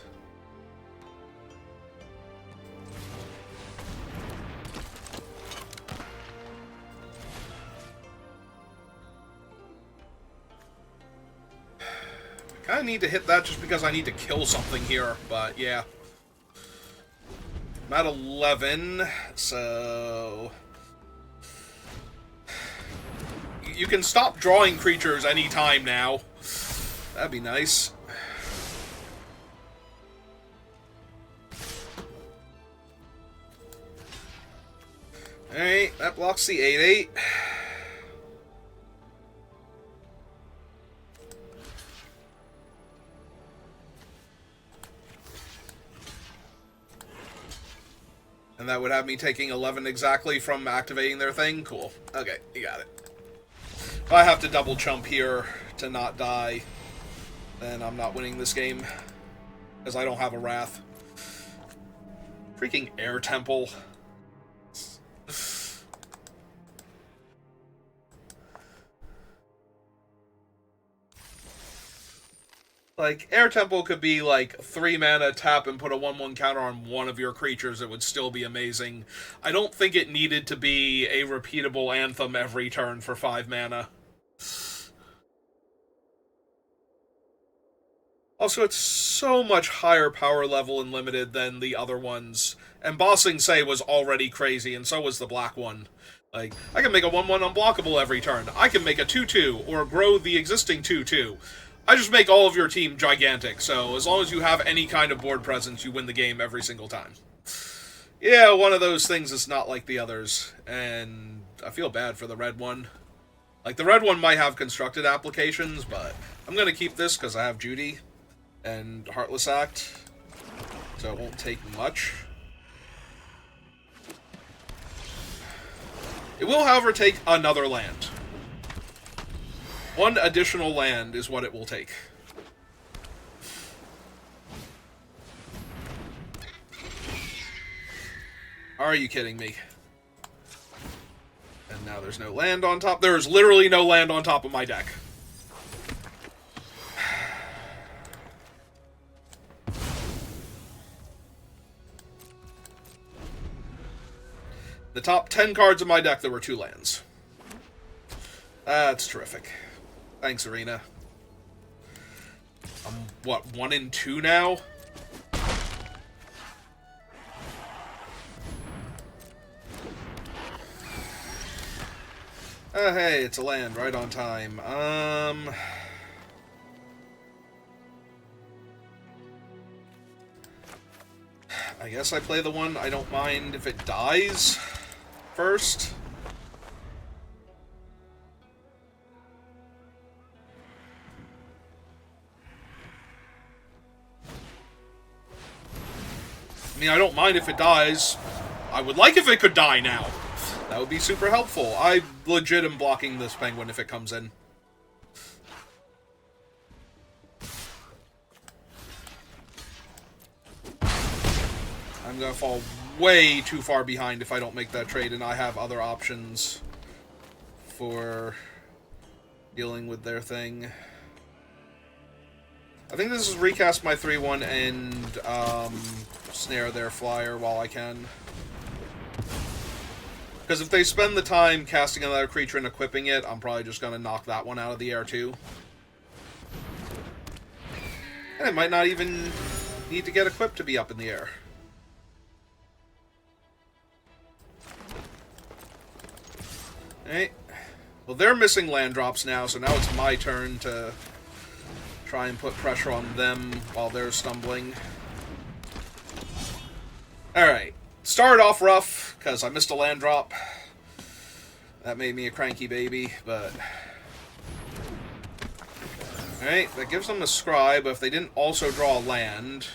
I kind of need to hit that just because I need to kill something here, but yeah. I'm at 11, so... You can stop drawing creatures anytime now. That'd be nice. Alright, that blocks the 8/8. And that would have me taking 11 exactly from activating their thing? Cool. Okay, you got it. If I have to double chump here to not die, then I'm not winning this game. Because I don't have a Wrath. Freaking Air Temple. Like, Air Temple could be like 3 mana, tap, and put a 1/1 counter on one of your creatures. It would still be amazing. I don't think it needed to be a repeatable anthem every turn for 5 mana. Also, it's so much higher power level in Limited than the other ones. And Bossing Say was already crazy, and so was the black one. Like, I can make a 1/1 unblockable every turn. I can make a 2/2, or grow the existing 2/2. I just make all of your team gigantic, so as long as you have any kind of board presence, you win the game every single time. Yeah, one of those things is not like the others, and I feel bad for the red one. Like, the red one might have constructed applications, but I'm going to keep this because I have Judy and Heartless Act, so it won't take much. It will, however, take another land. 1 additional land is what it will take. Are you kidding me? And now there's no land on top. There is literally no land on top of my deck. The top 10 cards of my deck, there were 2 lands. That's terrific. Thanks, Arena. I'm, what, 1 and 2 now? Oh, hey, it's a land right on time. I guess I play the one I don't mind if it dies first. I mean, I don't mind if it dies. I would like if it could die now. That would be super helpful. I legit am blocking this penguin if it comes in. I'm gonna fall way too far behind if I don't make that trade, and I have other options for dealing with their thing. I think this is recast my 3/1 and snare their flyer while I can. Because if they spend the time casting another creature and equipping it, I'm probably just going to knock that one out of the air too. And it might not even need to get equipped to be up in the air. Alright. Well, they're missing land drops now, so now it's my turn to try and put pressure on them while they're stumbling. Alright. Started off rough, because I missed a land drop. That made me a cranky baby, but... Alright, that gives them a scry, but if they didn't also draw a land...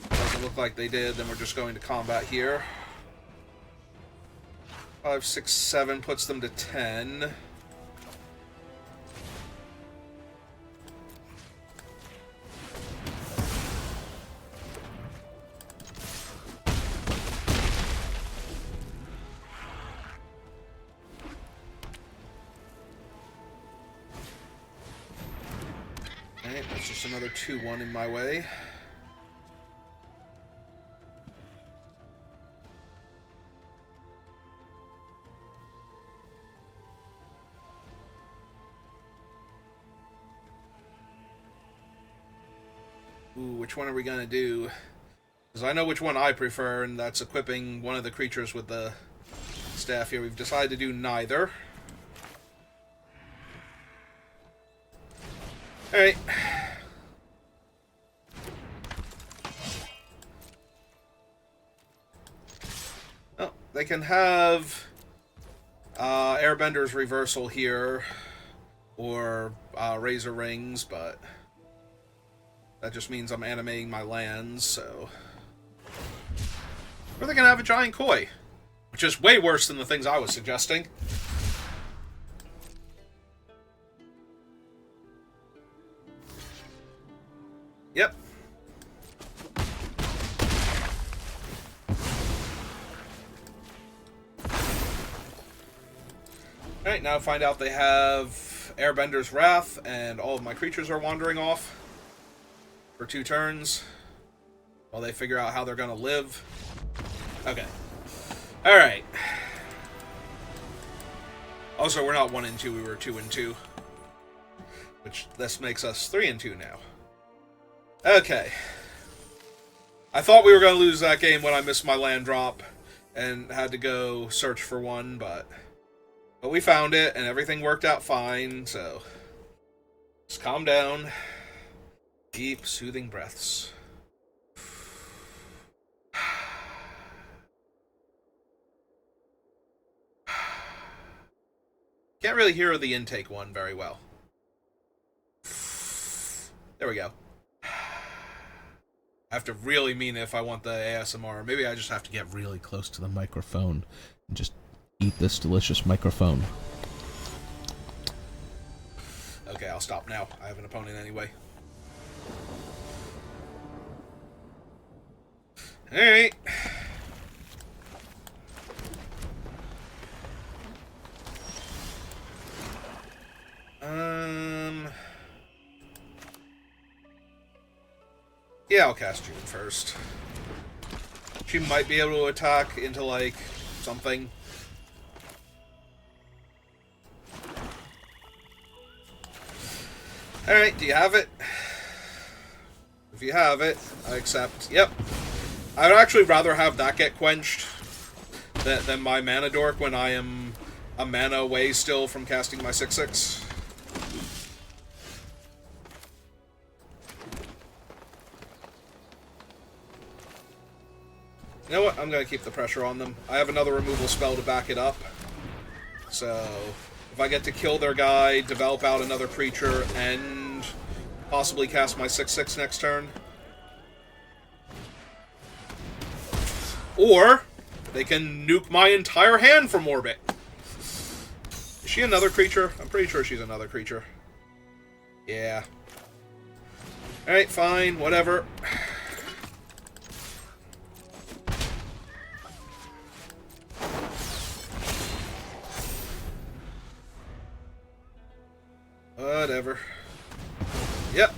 Doesn't look like they did, then we're just going to combat here. 5, 6, 7 puts them to 10. Alright, that's just another 2-1 in my way. Ooh, which one are we gonna do? Because I know which one I prefer, and that's equipping one of the creatures with the staff here. We've decided to do neither. Alright. Oh, they can have Airbender's Reversal here, or Razor Rings, but that just means I'm animating my lands, so... Or they can have a Giant Koi, which is way worse than the things I was suggesting. Yep. Alright, now find out they have Airbender's Wrath, and all of my creatures are wandering off for 2 turns while they figure out how they're going to live. Okay. Alright. Also, we're not 1-2, we were 2-2. Which, this makes us 3-2 now. Okay. I thought we were going to lose that game when I missed my land drop and had to go search for one, but we found it and everything worked out fine, so just calm down. Deep, soothing breaths. Can't really hear the intake one very well. There we go. I have to really mean it if I want the ASMR. Maybe I just have to get really close to the microphone and just eat this delicious microphone. Okay, I'll stop now. I have an opponent anyway. Alright. Yeah, I'll cast June first. She might be able to attack into, like, something. Alright, do you have it? If you have it, I accept. Yep. I would actually rather have that get quenched than my mana dork when I am a mana away still from casting my 6/6. You know what? I'm going to keep the pressure on them. I have another removal spell to back it up. So, if I get to kill their guy, develop out another creature, and possibly cast my 6/6 next turn. Or, they can nuke my entire hand from orbit. Is she another creature? I'm pretty sure she's another creature. Yeah. Alright, fine, whatever. Whatever. Yep.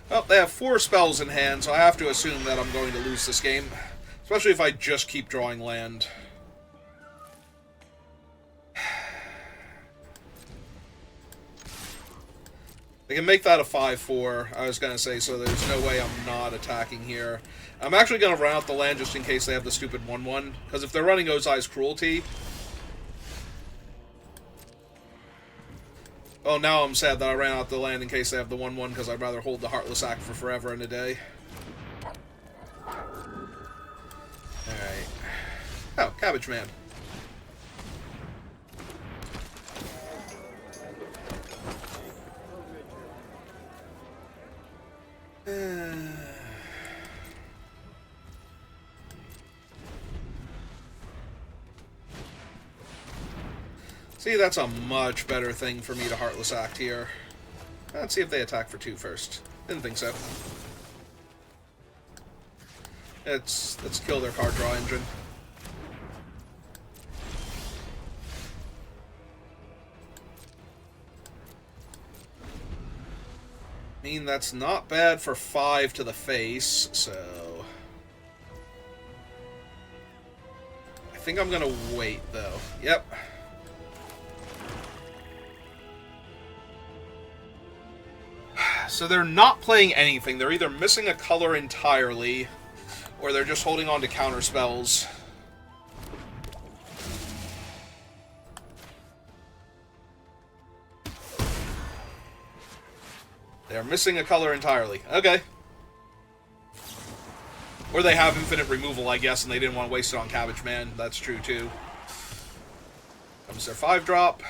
Well, they have 4 spells in hand, so I have to assume that I'm going to lose this game. Especially if I just keep drawing land. They can make that a 5/4, I was going to say, so there's no way I'm not attacking here. I'm actually going to run out the land just in case they have the stupid 1/1, because if they're running Ozai's Cruelty... Oh, now I'm sad that I ran out the land in case they have the 1/1, because I'd rather hold the Heartless Act for forever and a day. Alright. Oh, Cabbage Man. See, that's a much better thing for me to Heartless Act here. Let's see if they attack for 2 first. Didn't think so. Let's kill their card draw engine. I mean, that's not bad for 5 to the face, so... I think I'm gonna wait, though. Yep. So they're not playing anything. They're either missing a color entirely, or they're just holding on to counter spells. They're missing a color entirely. Okay. Or they have infinite removal, I guess, and they didn't want to waste it on Cabbage Man. That's true, too. Comes their 5-drop.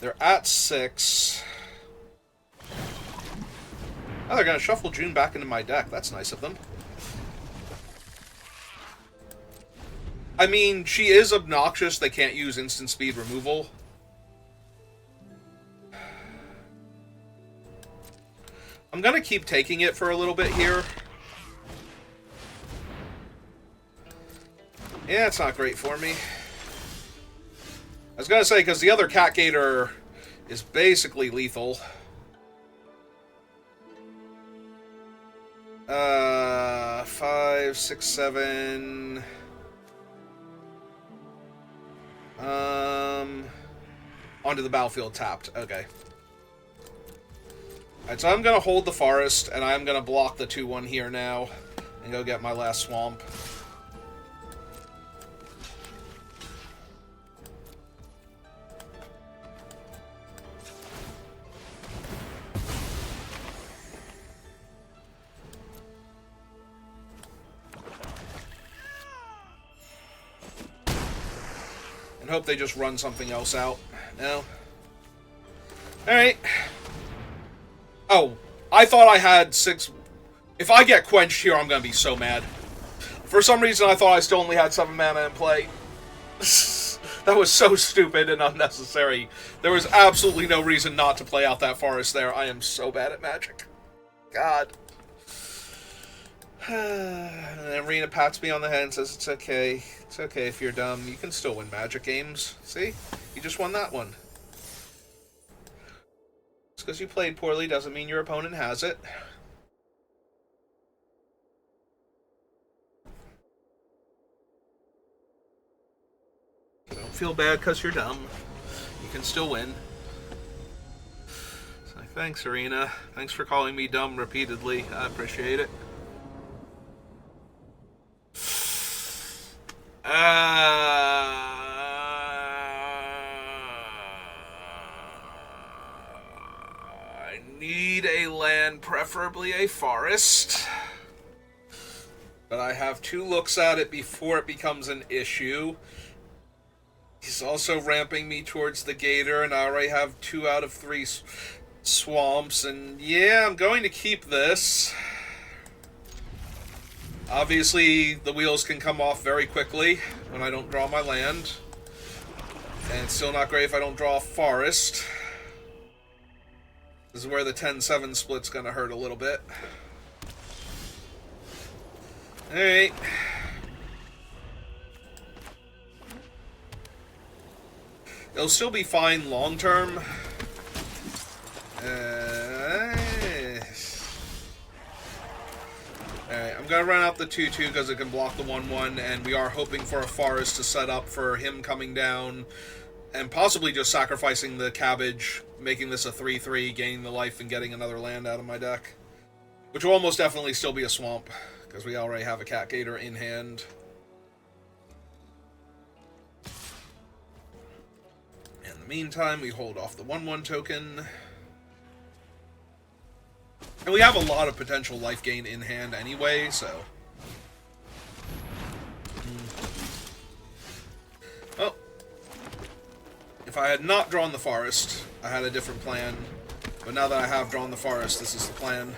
They're at 6. Oh, they're going to shuffle June back into my deck. That's nice of them. I mean, she is obnoxious. They can't use instant speed removal. I'm going to keep taking it for a little bit here. Yeah, it's not great for me. I was going to say, because the other Cat Gator is basically lethal. 5, 6, 7... Onto the battlefield tapped. Okay. Alright, so I'm going to hold the forest, and I'm going to block the 2-1 here now, and go get my last swamp. And hope they just run something else out. No? Alright. Oh, I thought I had 6... If I get quenched here, I'm going to be so mad. For some reason, I thought I still only had 7 mana in play. That was so stupid and unnecessary. There was absolutely no reason not to play out that forest there. I am so bad at Magic. God. And Arena pats me on the head and says, it's okay. It's okay if you're dumb. You can still win Magic games. See? You just won that one. Just because you played poorly doesn't mean your opponent has it. Don't feel bad because you're dumb. You can still win. So, thanks, Arena. Thanks for calling me dumb repeatedly. I appreciate it. I need a land, preferably a forest. But I have 2 looks at it before it becomes an issue. He's also ramping me towards the Gator, and I already have 2 out of 3 swamps, and yeah, I'm going to keep this. Obviously, the wheels can come off very quickly when I don't draw my land. And it's still not great if I don't draw a forest. This is where the 10-7 split's going to hurt a little bit. Alright. It'll still be fine long term. Alright, I'm going to run out the 2-2 because it can block the 1-1, and we are hoping for a forest to set up for him coming down and possibly just sacrificing the cabbage, making this a 3-3, gaining the life, and getting another land out of my deck. Which will almost definitely still be a swamp, because we already have a Cat Gator in hand. In the meantime, we hold off the 1-1 token. And we have a lot of potential life gain in hand anyway, so... Well, if I had not drawn the forest, I had a different plan. But now that I have drawn the forest, this is the plan.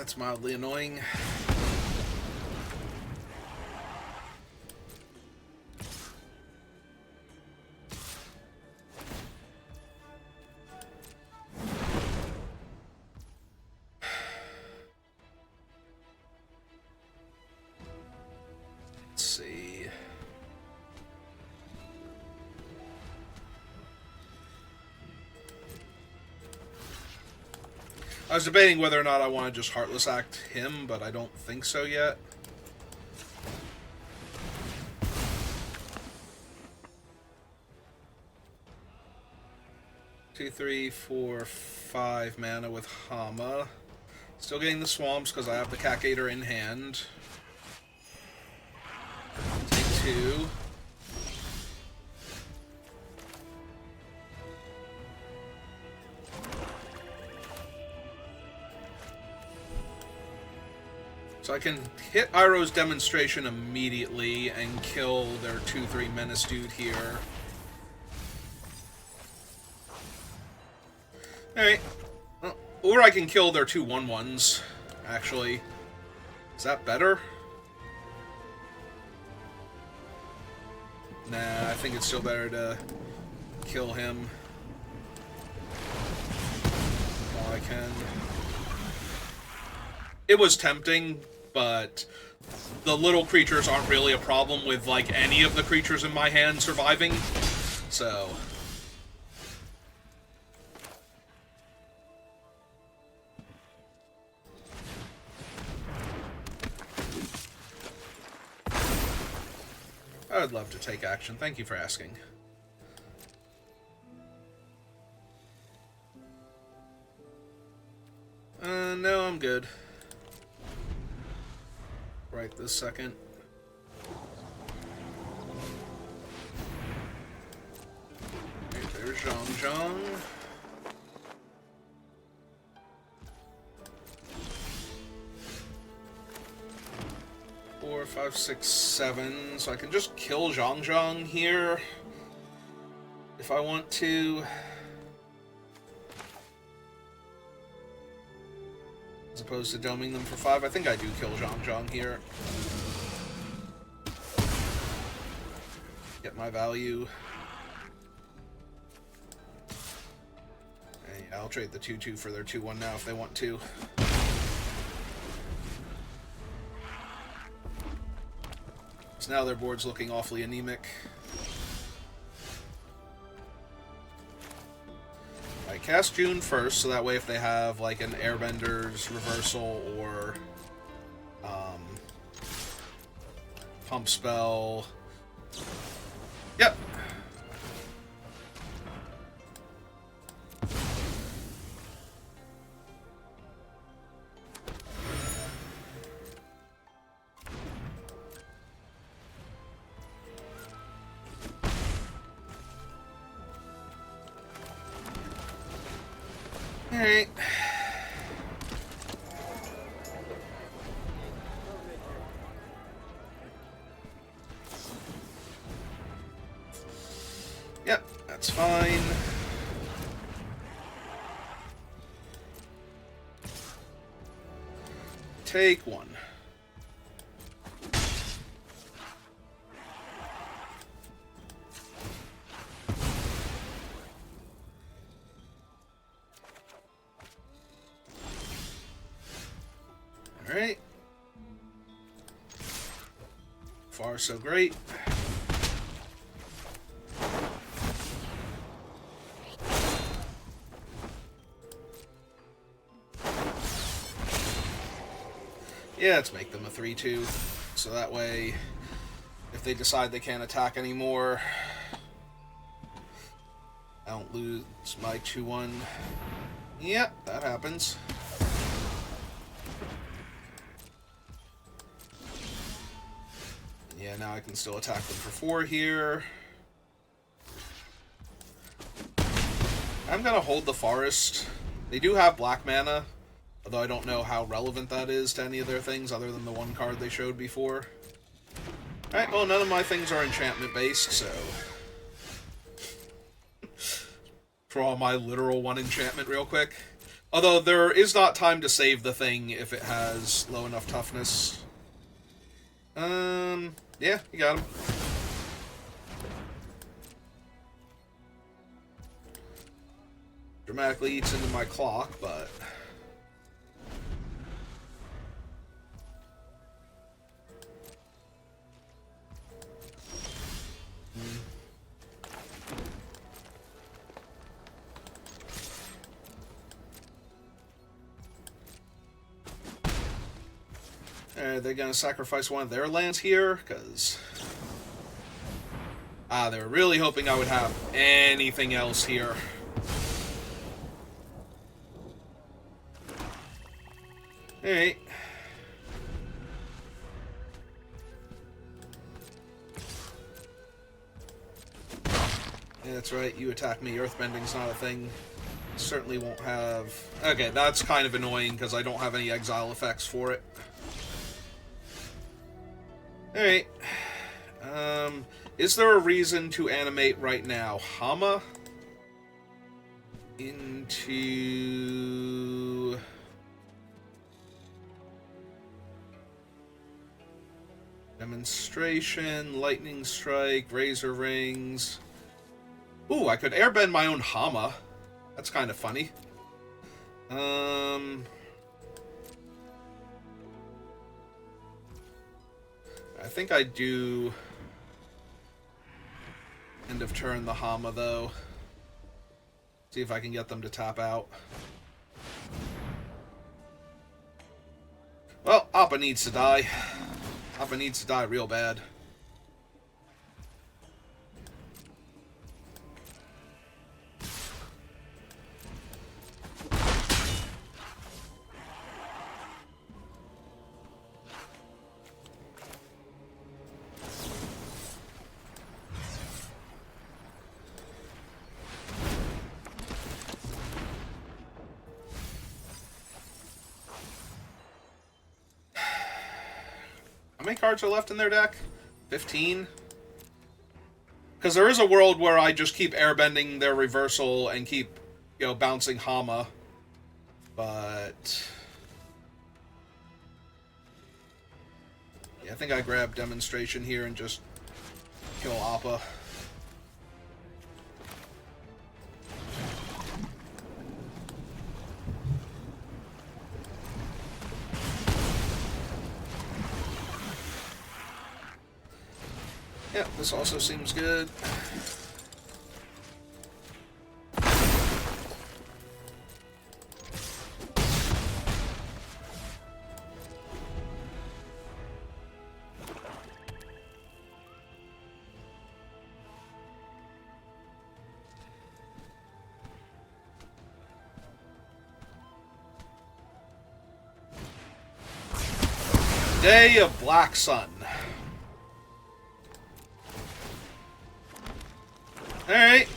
That's mildly annoying. Let's see. I was debating whether or not I want to just Heartless Act him, but I don't think so yet. Two, 3, 4, 5 mana with Hama. Still getting the swamps because I have the Cacator in hand. Take 2. So I can hit Iroh's demonstration immediately and kill their 2/3 Menace dude here. Alright. Or I can kill their 2 1/1s, actually. Is that better? Nah, I think it's still better to kill him while I can. It was tempting, but the little creatures aren't really a problem with, like, any of the creatures in my hand surviving, so... I would love to take action. Thank you for asking. No, I'm good. Right this second. Okay, there's Zhang. 4, 5, 6, 7. So I can just kill Zhang here if I want to. As opposed to doming them for 5. I think I do kill Zhang here. Get my value. And yeah, I'll trade the 2/2 for their 2/1 now if they want to. So now their board's looking awfully anemic. I cast June first, so that way if they have like an Airbender's Reversal or Pump Spell. Yep. Alright. Yep, that's fine. Take 1. Alright. Far so great. Yeah, let's make them a 3/2. So that way, if they decide they can't attack anymore, I don't lose my 2/1. Yep, that happens. Yeah, now I can still attack them for 4 here. I'm gonna hold the forest. They do have black mana, although I don't know how relevant that is to any of their things other than the one card they showed before. Alright, well, none of my things are enchantment-based, so... Draw my literal 1 enchantment real quick. Although there is not time to save the thing if it has low enough toughness. Yeah, you got him. Dramatically eats into my clock, but... Are they gonna sacrifice one of their lands here? Because... they were really hoping I would have anything else here. Alright. Yeah, that's right, you attack me. Earthbending's not a thing. Certainly won't have... Okay, that's kind of annoying because I don't have any exile effects for it. Alright. Is there a reason to animate right now? Hama into... Demonstration, Lightning Strike, Razor Rings. Ooh, I could airbend my own Hama. That's kind of funny. I think I do end of turn the Hama, though. See if I can get them to tap out. Well, Appa needs to die. Appa needs to die real bad. How many cards are left in their deck? 15? Because there is a world where I just keep airbending their reversal and keep, you know, bouncing Hama. But... yeah, I think I grab Demonstration here and just kill Appa. Yeah, this also seems good. Day of Black Sun. Alright.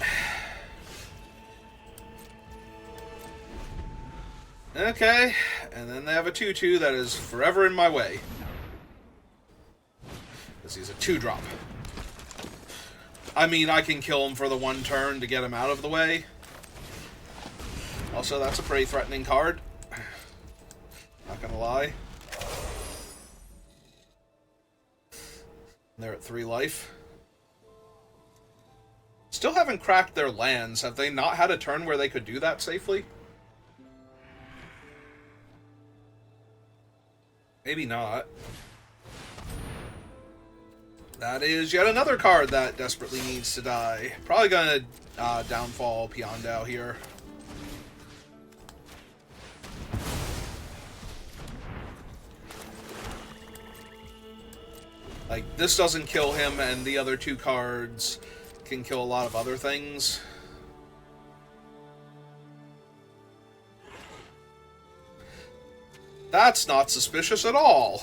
Okay. And then they have a 2-2 that is forever in my way. Because he's a 2-drop. I mean, I can kill him for the 1 turn to get him out of the way. Also, that's a pretty threatening card. Not gonna lie. They're at 3 life. Still haven't cracked their lands. Have they not had a turn where they could do that safely? Maybe not. That is yet another card that desperately needs to die. Probably gonna downfall Piandao here. Like, this doesn't kill him, and the other 2 cards can kill a lot of other things. That's not suspicious at all.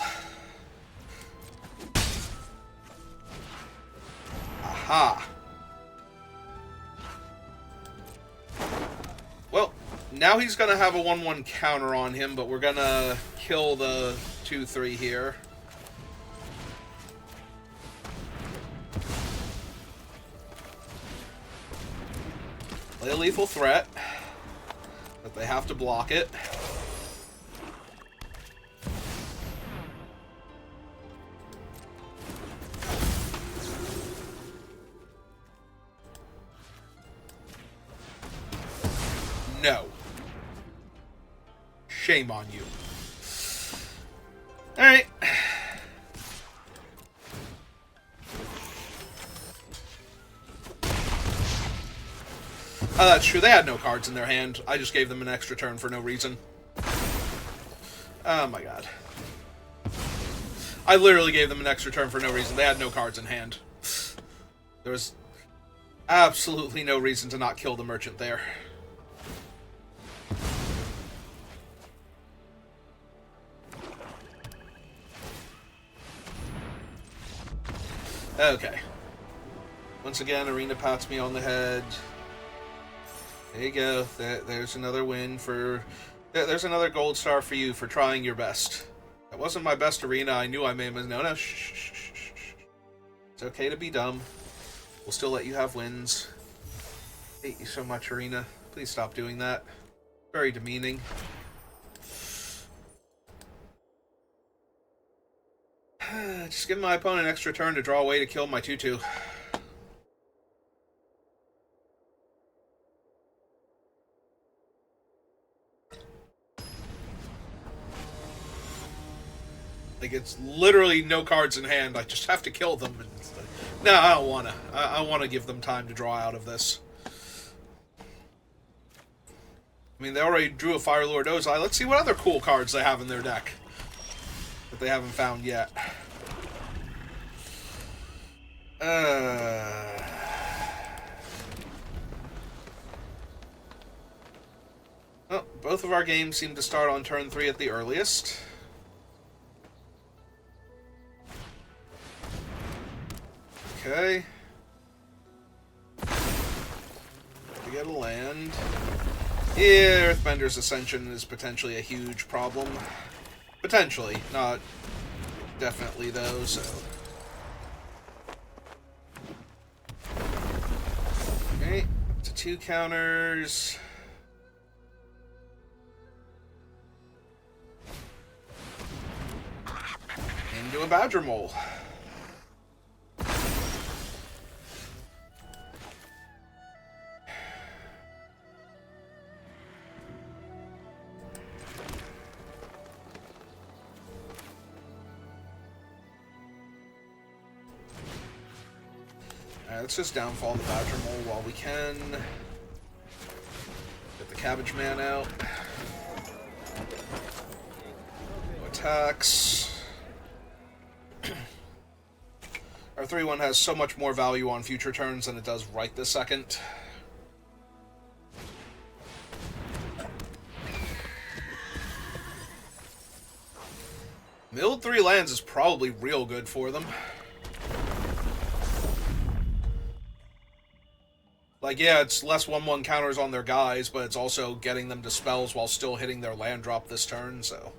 Aha. Well, now he's gonna have a 1/1 counter on him, but we're gonna kill the 2/3 here. Play a lethal threat. They have to block it. No. Shame on you. Alright. That's true. They had no cards in their hand. I just gave them an extra turn for no reason. Oh my god. I literally gave them an extra turn for no reason. They had no cards in hand. There was absolutely no reason to not kill the merchant there. Okay. Once again, Arena pats me on the head. There you go. There's another win for... There's another gold star for you for trying your best. That wasn't my best Arena. I knew I made a... No, shh. It's okay to be dumb. We'll still let you have wins. Hate you so much, Arena. Please stop doing that. Very demeaning. Just give my opponent an extra turn to draw away to kill my 2/2. Like, it's literally no cards in hand. I just have to kill them. No, I don't want to. I want to give them time to draw out of this. I mean, they already drew a Fire Lord Ozai. Let's see what other cool cards they have in their deck that they haven't found yet. Well, both of our games seem to start on turn 3 at the earliest. Okay. We get a land. Yeah, Earthbender's Ascension is potentially a huge problem. Potentially, not definitely though, so... Okay, up to 2 counters. Into a Badger Mole. Let's just downfall the Badger Mole while we can. Get the Cabbage Man out. No attacks. Our 3/1 has so much more value on future turns than it does right this second. Milled 3 lands is probably real good for them. Like, yeah, it's less 1/1 counters on their guys, but it's also getting them to spells while still hitting their land drop this turn, so...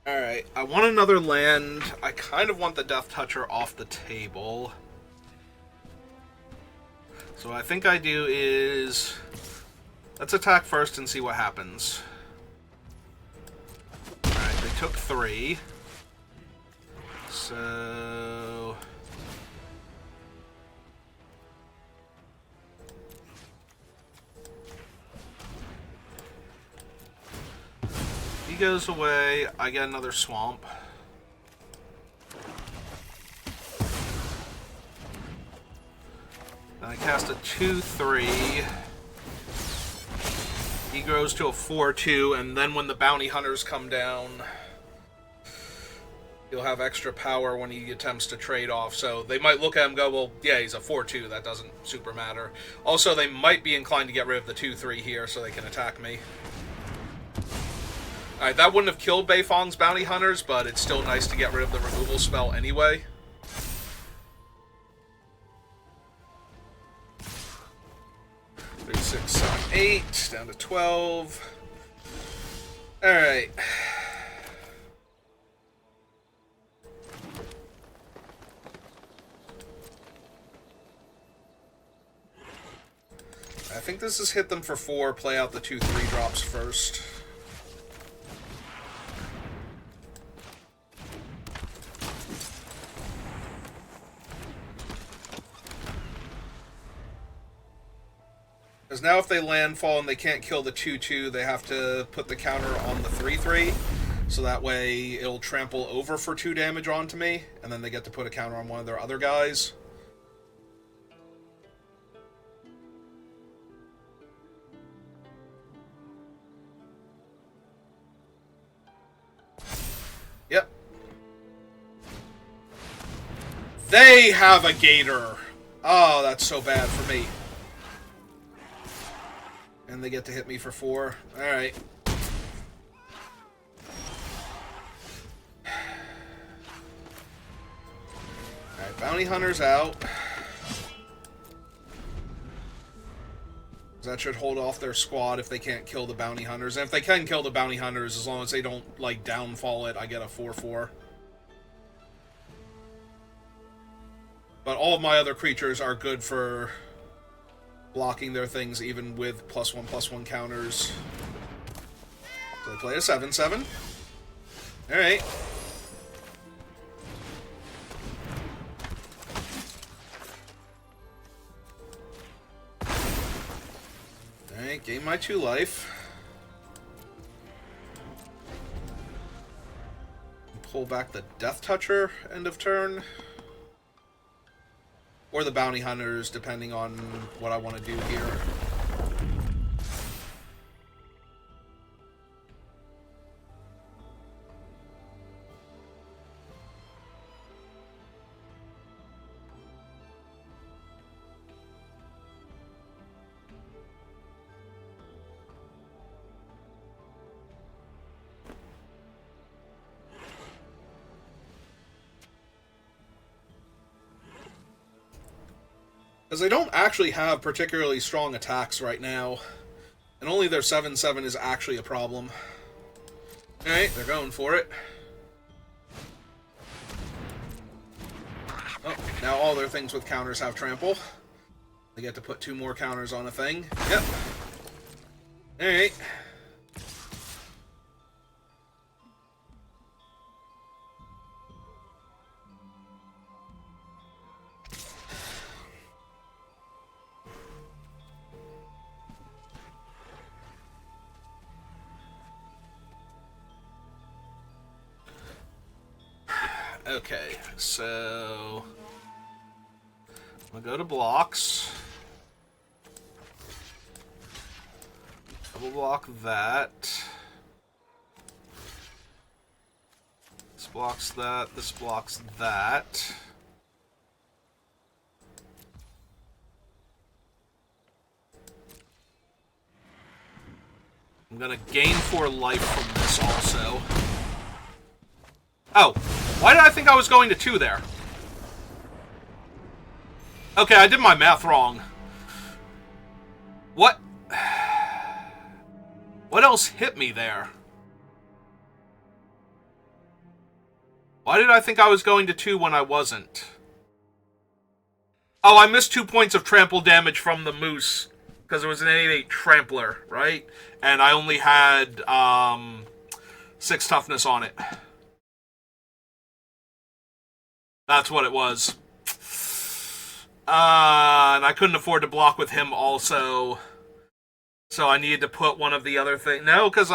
Alright, I want another land. I kind of want the Death Toucher off the table. So what I think I do is... let's attack first and see what happens. Alright, they took 3. So... goes away, I get another swamp. Then I cast a 2/3. He grows to a 4/2, and then when the bounty hunters come down, he'll have extra power when he attempts to trade off. So they might look at him and go, well, yeah, he's a 4/2, that doesn't super matter. Also, they might be inclined to get rid of the 2/3 here so they can attack me. Alright, that wouldn't have killed Beifong's bounty hunters, but it's still nice to get rid of the removal spell anyway. Three, 6, 7, 8, down to 12. Alright. I think this has hit them for 4. Play out the 2, 3 drops first. Because now if they landfall and they can't kill the 2-2, they have to put the counter on the 3-3. So that way it'll trample over for 2 damage onto me, and then they get to put a counter on one of their other guys. Yep. They have a gator. Oh, that's so bad for me. And they get to hit me for 4. Alright. Alright, bounty hunter's out. That should hold off their squad if they can't kill the bounty hunters. And if they can kill the bounty hunters, as long as they don't, like, downfall it, I get a 4-4. But all of my other creatures are good for blocking their things, even with +1/+1 counters. So they play a 7/7. Alright. Alright, gain my 2 life. Pull back the Death Toucher, end of turn. Or the Bounty Hunters, depending on what I want to do here. Because they don't actually have particularly strong attacks right now. And only their 7/7 is actually a problem. Alright, they're going for it. Oh, now all their things with counters have trample. They get to put 2 more counters on a thing. Yep. Alright. Okay, so I'm gonna go to blocks. Double block that. This blocks that. This blocks that. I'm gonna gain 4 life from this also. Oh, why did I think I was going to 2 there? Okay, I did my math wrong. What? What else hit me there? Why did I think I was going to 2 when I wasn't? Oh, I missed 2 points of trample damage from the moose. Because it was an 8/8 trampler, right? And I only had 6 toughness on it. That's what it was. And I couldn't afford to block with him also. So I needed to put one of the other things. No, because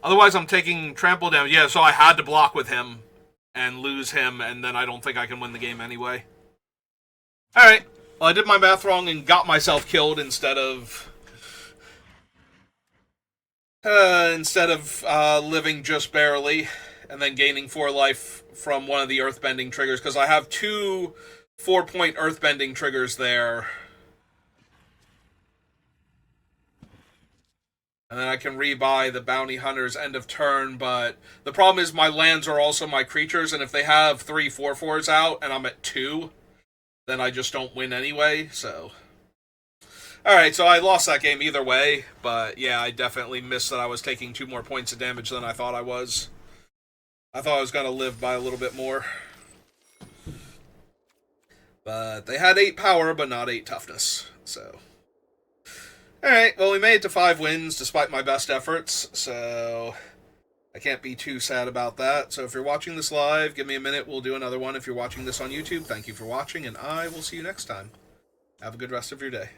otherwise I'm taking trample damage. Yeah, so I had to block with him and lose him, and then I don't think I can win the game anyway. Alright. Well, I did my math wrong and got myself killed instead of living just barely and then gaining 4 life from one of the earthbending triggers, because I have 2 4-point earthbending triggers there. And then I can rebuy the Bounty Hunter's end of turn, but the problem is my lands are also my creatures, and if they have 3/4/4s out and I'm at 2, then I just don't win anyway, so... Alright, so I lost that game either way, but yeah, I definitely missed that I was taking 2 more points of damage than I thought I was. I thought I was going to live by a little bit more. But they had 8 power, but not 8 toughness, so... Alright, well, we made it to 5 wins despite my best efforts, so I can't be too sad about that. So if you're watching this live, give me a minute, we'll do another one. If you're watching this on YouTube, thank you for watching, and I will see you next time. Have a good rest of your day.